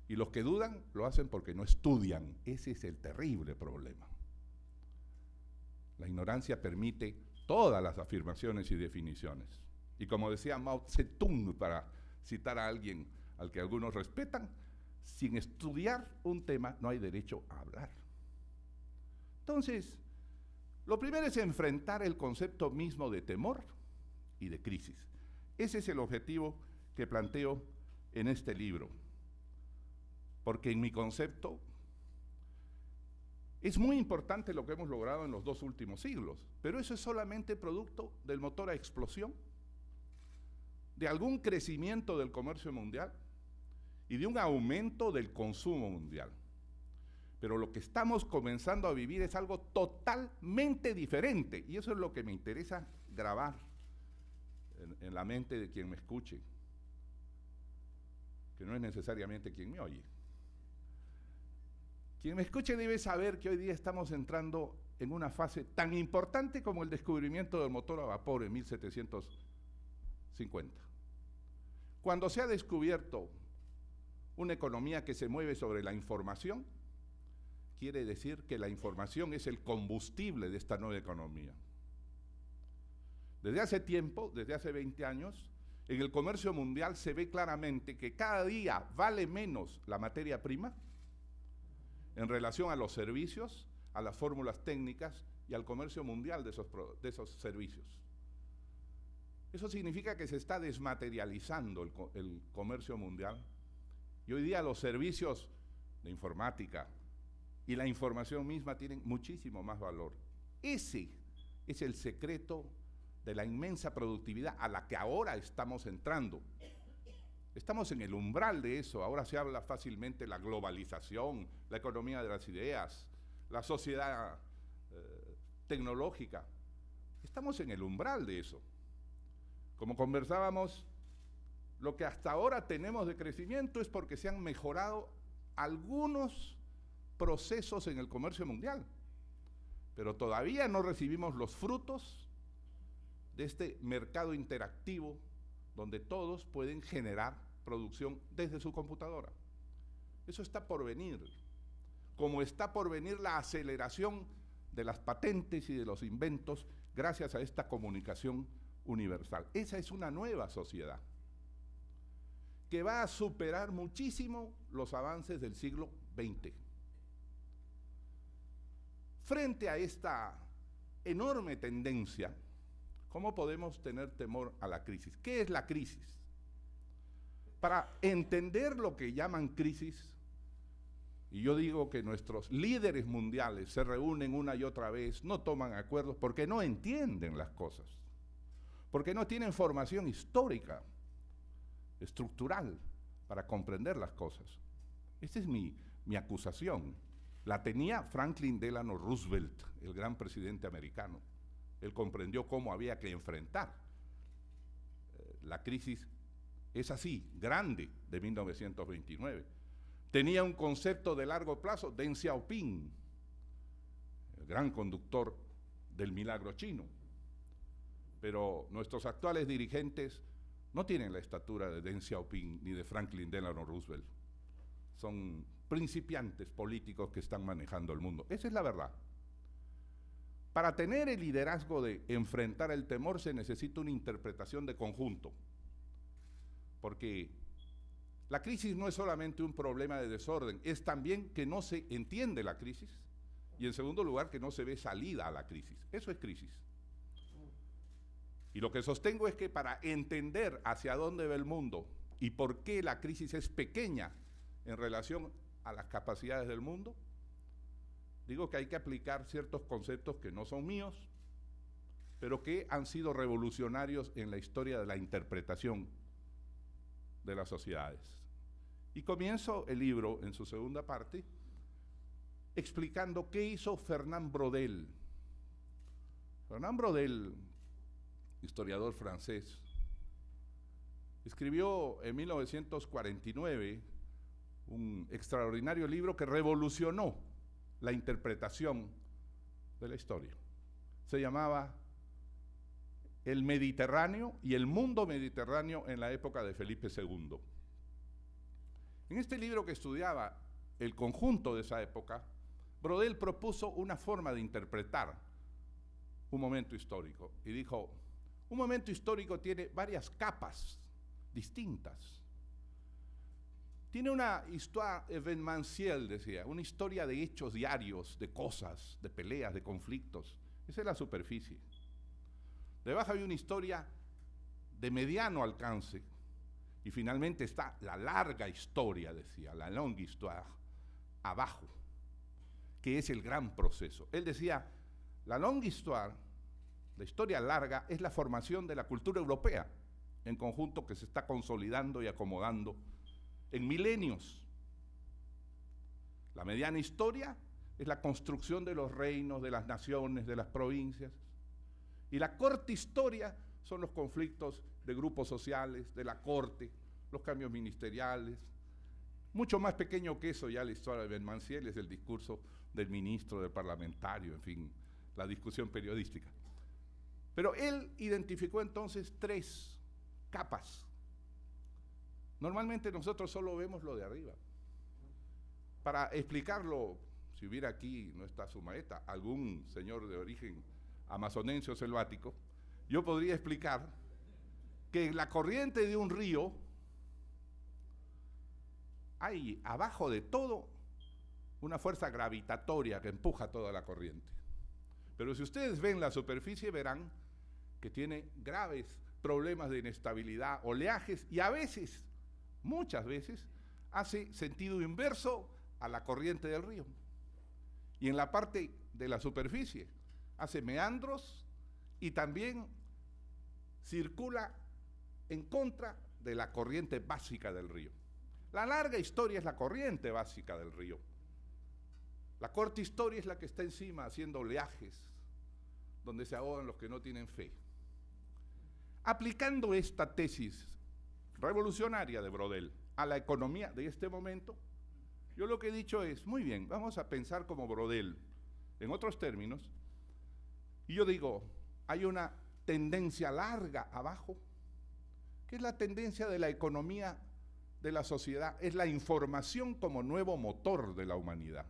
Y los que dudan lo hacen porque no estudian. Ese es el terrible problema. La ignorancia permite todas las afirmaciones y definiciones. Y como decía Mao Zedong, para citar a alguien al que algunos respetan, sin estudiar un tema no hay derecho a hablar. Entonces, lo primero es enfrentar el concepto mismo de temor y de crisis. Ese es el objetivo que planteo en este libro. Porque en mi concepto es muy importante lo que hemos logrado en los 2 últimos siglos, pero eso es solamente producto del motor a explosión, de algún crecimiento del comercio mundial y de un aumento del consumo mundial. Pero lo que estamos comenzando a vivir es algo totalmente diferente, y eso es lo que me interesa grabar en la mente de quien me escuche, que no es necesariamente quien me oye. Quien me escuche debe saber que hoy día estamos entrando en una fase tan importante como el descubrimiento del motor a vapor en 1750. Cuando se ha descubierto una economía que se mueve sobre la información, quiere decir que la información es el combustible de esta nueva economía. Desde hace tiempo, desde hace 20 años, en el comercio mundial se ve claramente que cada día vale menos la materia prima en relación a los servicios, a las fórmulas técnicas y al comercio mundial de esos servicios. Eso significa que se está desmaterializando el comercio mundial, y hoy día los servicios de informática y la información misma tienen muchísimo más valor. Ese es el secreto de la inmensa productividad a la que ahora estamos entrando. Estamos en el umbral de eso. Ahora se habla fácilmente de la globalización, la economía de las ideas, la sociedad tecnológica. Estamos en el umbral de eso. Como conversábamos, lo que hasta ahora tenemos de crecimiento es porque se han mejorado algunos procesos en el comercio mundial, pero todavía no recibimos los frutos de este mercado interactivo donde todos pueden generar producción desde su computadora. Eso está por venir, como está por venir la aceleración de las patentes y de los inventos gracias a esta comunicación universal. Esa es una nueva sociedad que va a superar muchísimo los avances del siglo XX. Frente a esta enorme tendencia, ¿cómo podemos tener temor a la crisis? ¿Qué es la crisis? Para entender lo que llaman crisis, y yo digo que nuestros líderes mundiales se reúnen una y otra vez, no toman acuerdos porque no entienden las cosas, porque no tienen formación histórica, estructural, para comprender las cosas. Esta es mi acusación. La tenía Franklin Delano Roosevelt, el gran presidente americano. Él comprendió cómo había que enfrentar la crisis, es así, grande, de 1929. Tenía un concepto de largo plazo, Deng Xiaoping, el gran conductor del milagro chino. Pero nuestros actuales dirigentes no tienen la estatura de Deng Xiaoping ni de Franklin Delano Roosevelt. Son principiantes políticos que están manejando el mundo. Esa es la verdad. Para tener el liderazgo de enfrentar el temor se necesita una interpretación de conjunto, porque la crisis no es solamente un problema de desorden, es también que no se entiende la crisis y, en segundo lugar, que no se ve salida a la crisis. Eso es crisis. Y lo que sostengo es que para entender hacia dónde va el mundo y por qué la crisis es pequeña en relación a las capacidades del mundo, digo que hay que aplicar ciertos conceptos que no son míos, pero que han sido revolucionarios en la historia de la interpretación de las sociedades. Y comienzo el libro, en su segunda parte, explicando qué hizo Fernand Braudel. Fernand Braudel, historiador francés, escribió en 1949 un extraordinario libro que revolucionó la interpretación de la historia. Se llamaba El Mediterráneo y el mundo mediterráneo en la época de Felipe II. En este libro, que estudiaba el conjunto de esa época, Braudel propuso una forma de interpretar un momento histórico y dijo: un momento histórico tiene varias capas distintas. Tiene una histoire événementielle, decía, una historia de hechos diarios, de cosas, de peleas, de conflictos. Esa es la superficie. Debajo hay una historia de mediano alcance. Y finalmente está la larga historia, decía, la longue histoire, abajo, que es el gran proceso. Él decía, la longue histoire, la historia larga, es la formación de la cultura europea, en conjunto, que se está consolidando y acomodando en milenios. La mediana historia es la construcción de los reinos, de las naciones, de las provincias. Y la corta historia son los conflictos de grupos sociales, de la corte, los cambios ministeriales. Mucho más pequeño que eso, ya la historia de événementielle es el discurso del ministro, del parlamentario, en fin, la discusión periodística. Pero él identificó entonces 3 capas. Normalmente nosotros solo vemos lo de arriba. Para explicarlo, si hubiera aquí, no está Sumaeta, algún señor de origen amazonense o selvático, yo podría explicar que en la corriente de un río hay abajo de todo una fuerza gravitatoria que empuja toda la corriente. Pero si ustedes ven la superficie, verán que tiene graves problemas de inestabilidad, oleajes, y a veces, muchas veces, hace sentido inverso a la corriente del río. Y en la parte de la superficie hace meandros y también circula en contra de la corriente básica del río. La larga historia es la corriente básica del río. La corta historia es la que está encima haciendo oleajes, donde se ahogan los que no tienen fe. Aplicando esta tesis revolucionaria de Braudel a la economía de este momento, yo lo que he dicho es, muy bien, vamos a pensar como Braudel, en otros términos, y yo digo, hay una tendencia larga abajo, que es la tendencia de la economía de la sociedad, es la información como nuevo motor de la humanidad.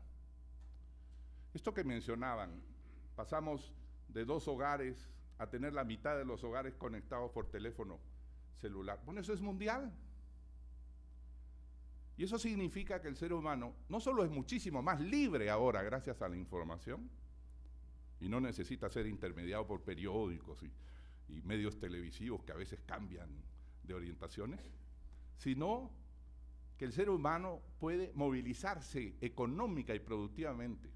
Esto que mencionaban, pasamos de 2 hogares a tener la mitad de los hogares conectados por teléfono celular. Bueno, eso es mundial. Y eso significa que el ser humano no solo es muchísimo más libre ahora gracias a la información, y no necesita ser intermediado por periódicos y medios televisivos que a veces cambian de orientaciones, sino que el ser humano puede movilizarse económica y productivamente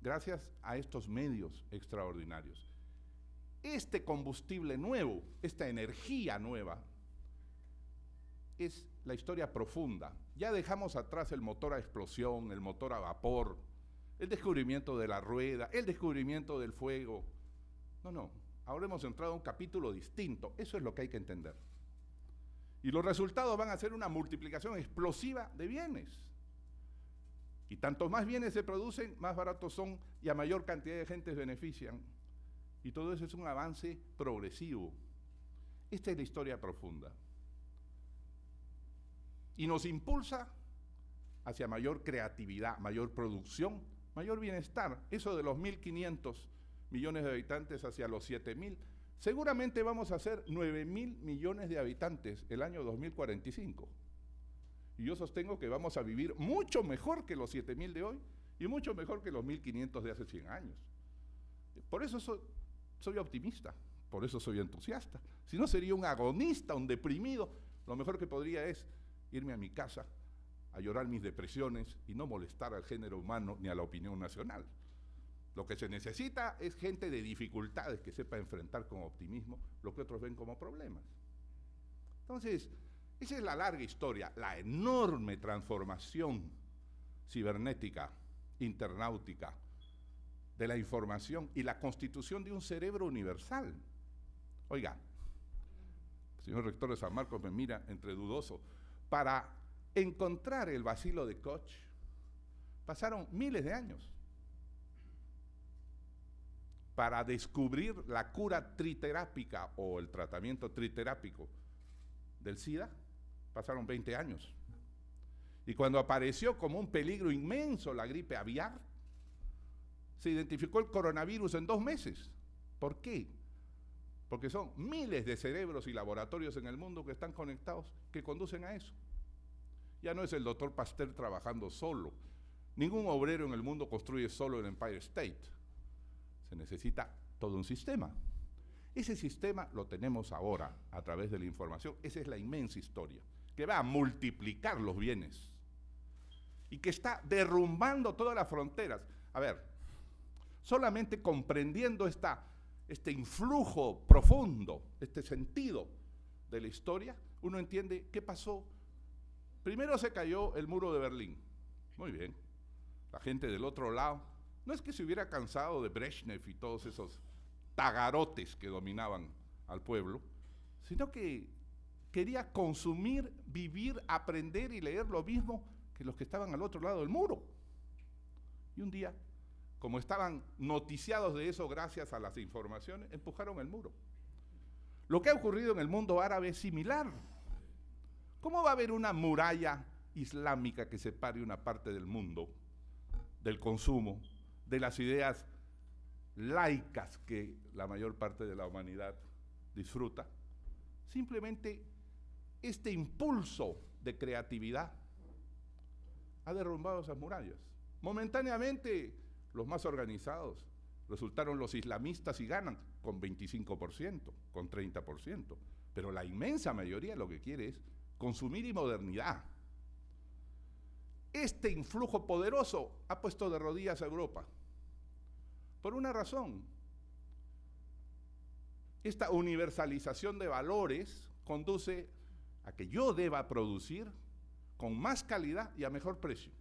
gracias a estos medios extraordinarios. Este combustible nuevo, esta energía nueva, es la historia profunda. Ya dejamos atrás el motor a explosión, el motor a vapor, el descubrimiento de la rueda, el descubrimiento del fuego. No, ahora hemos entrado a un capítulo distinto. Eso es lo que hay que entender. Y los resultados van a ser una multiplicación explosiva de bienes. Y tantos más bienes se producen, más baratos son y a mayor cantidad de gente se benefician. Y todo eso es un avance progresivo. Esta es la historia profunda. Y nos impulsa hacia mayor creatividad, mayor producción, mayor bienestar. Eso de los 1.500 millones de habitantes hacia los 7.000. Seguramente vamos a ser 9.000 millones de habitantes el año 2045. Y yo sostengo que vamos a vivir mucho mejor que los 7.000 de hoy y mucho mejor que los 1.500 de hace 100 años. Por eso soy optimista, por eso soy entusiasta. Si no, sería un agonista, un deprimido. Lo mejor que podría es irme a mi casa a llorar mis depresiones y no molestar al género humano ni a la opinión nacional. Lo que se necesita es gente de dificultades que sepa enfrentar con optimismo lo que otros ven como problemas. Entonces, Esa es la larga historia, la enorme transformación cibernética, internáutica, de la información y la constitución de un cerebro universal. Oiga, el señor rector de San Marcos me mira entre dudoso. Para encontrar el bacilo de Koch pasaron miles de años. Para descubrir la cura triterápica o el tratamiento triterápico del SIDA, pasaron 20 años. Y cuando apareció como un peligro inmenso la gripe aviar, se identificó el coronavirus en 2 meses. ¿Por qué? Porque son miles de cerebros y laboratorios en el mundo que están conectados, que conducen a eso. Ya no es el doctor Pasteur trabajando solo. Ningún obrero en el mundo construye solo el Empire State. Se necesita todo un sistema. Ese sistema lo tenemos ahora a través de la información. Esa es la inmensa historia, que va a multiplicar los bienes y que está derrumbando todas las fronteras. A ver, solamente comprendiendo este influjo profundo, este sentido de la historia, uno entiende qué pasó. Primero se cayó el muro de Berlín. Muy bien. La gente del otro lado, no es que se hubiera cansado de Brezhnev y todos esos tagarotes que dominaban al pueblo, sino que quería consumir, vivir, aprender y leer lo mismo que los que estaban al otro lado del muro. Y un día, como estaban noticiados de eso gracias a las informaciones, empujaron el muro. Lo que ha ocurrido en el mundo árabe es similar. ¿Cómo va a haber una muralla islámica que separe una parte del mundo del consumo, de las ideas laicas que la mayor parte de la humanidad disfruta? Simplemente este impulso de creatividad ha derrumbado esas murallas. Momentáneamente, los más organizados resultaron los islamistas y ganan con 25%, con 30%. Pero la inmensa mayoría lo que quiere es consumir y modernidad. Este influjo poderoso ha puesto de rodillas a Europa. Por una razón. Esta universalización de valores conduce a que yo deba producir con más calidad y a mejor precio.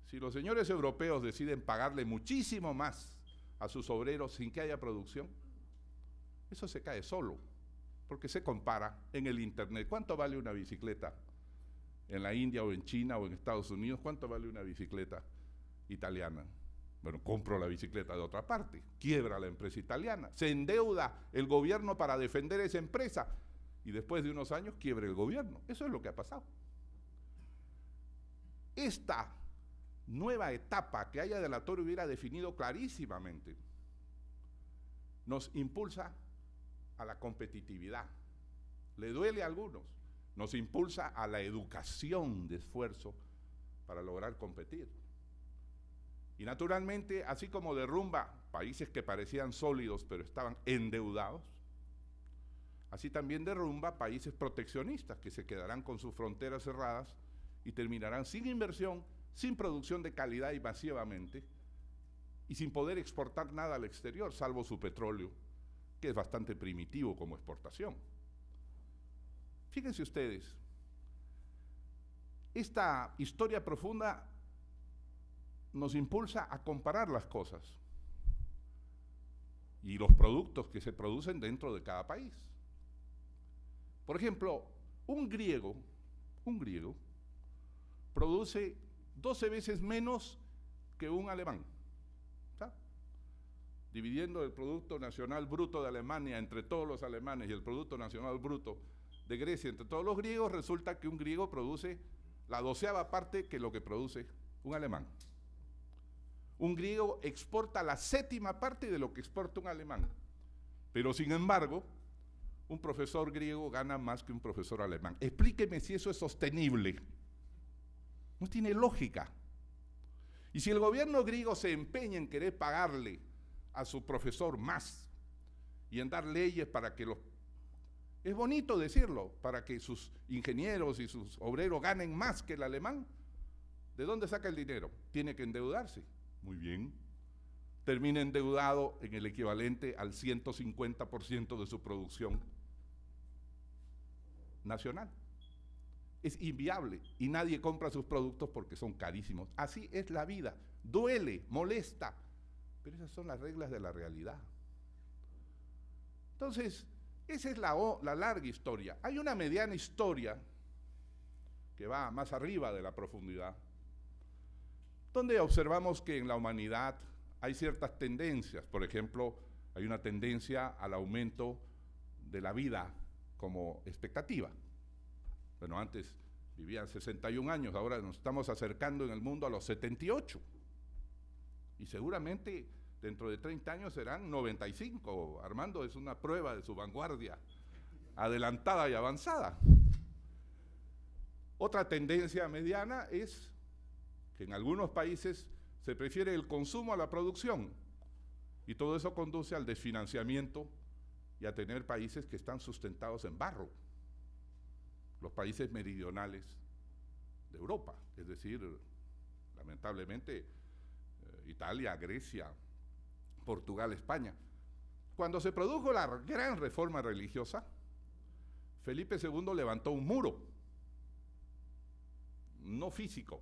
Si los señores europeos deciden pagarle muchísimo más a sus obreros sin que haya producción, eso se cae solo, porque se compara en el internet. ¿Cuánto vale una bicicleta en la India o en China o en Estados Unidos? ¿Cuánto vale una bicicleta italiana? Bueno, compro la bicicleta de otra parte, quiebra la empresa italiana, se endeuda el gobierno para defender esa empresa y después de unos años quiebra el gobierno. Eso es lo que ha pasado. Esta nueva etapa que Haya de la Torre hubiera definido clarísimamente nos impulsa a la competitividad. Le duele a algunos, nos impulsa a la educación de esfuerzo para lograr competir. Y naturalmente, así como derrumba países que parecían sólidos pero estaban endeudados, así también derrumba países proteccionistas que se quedarán con sus fronteras cerradas y terminarán sin inversión, sin producción de calidad y masivamente, y sin poder exportar nada al exterior, salvo su petróleo, que es bastante primitivo como exportación. Fíjense ustedes, esta historia profunda nos impulsa a comparar las cosas y los productos que se producen dentro de cada país. Por ejemplo, un griego produce 12 veces menos que un alemán. ¿Está? Dividiendo el Producto Nacional Bruto de Alemania entre todos los alemanes y el Producto Nacional Bruto de Grecia entre todos los griegos, resulta que un griego produce la 12ª parte que lo que produce un alemán. Un griego exporta la 7ª parte de lo que exporta un alemán. Pero sin embargo, un profesor griego gana más que un profesor alemán. Explíqueme si eso es sostenible. No tiene lógica. Y si el gobierno griego se empeña en querer pagarle a su profesor más y en dar leyes para que los... Es bonito decirlo, para que sus ingenieros y sus obreros ganen más que el alemán, ¿de dónde saca el dinero? Tiene que endeudarse. Muy bien. Termina endeudado en el equivalente al 150% de su producción. nacional. Es inviable y nadie compra sus productos porque son carísimos. Así es la vida. Duele, molesta, pero esas son las reglas de la realidad. Entonces, esa es la larga historia. Hay una mediana historia que va más arriba de la profundidad, donde observamos que en la humanidad hay ciertas tendencias. Por ejemplo, hay una tendencia al aumento de la vida como expectativa. Bueno, antes vivían 61 años, ahora nos estamos acercando en el mundo a los 78. Y seguramente dentro de 30 años serán 95. Armando es una prueba de su vanguardia adelantada y avanzada. Otra tendencia mediana es que en algunos países se prefiere el consumo a la producción, y todo eso conduce al desfinanciamiento y a tener países que están sustentados en barro. Los países meridionales de Europa, es decir, lamentablemente, Italia, Grecia, Portugal, España. Cuando se produjo la gran reforma religiosa, Felipe II levantó un muro, no físico,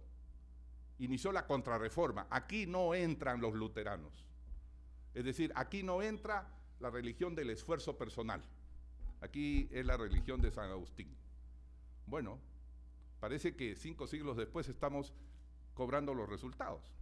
inició la contrarreforma. Aquí no entran los luteranos, es decir, aquí no entra la religión del esfuerzo personal, aquí es la religión de San Agustín. Bueno, parece que 5 siglos después estamos cobrando los resultados.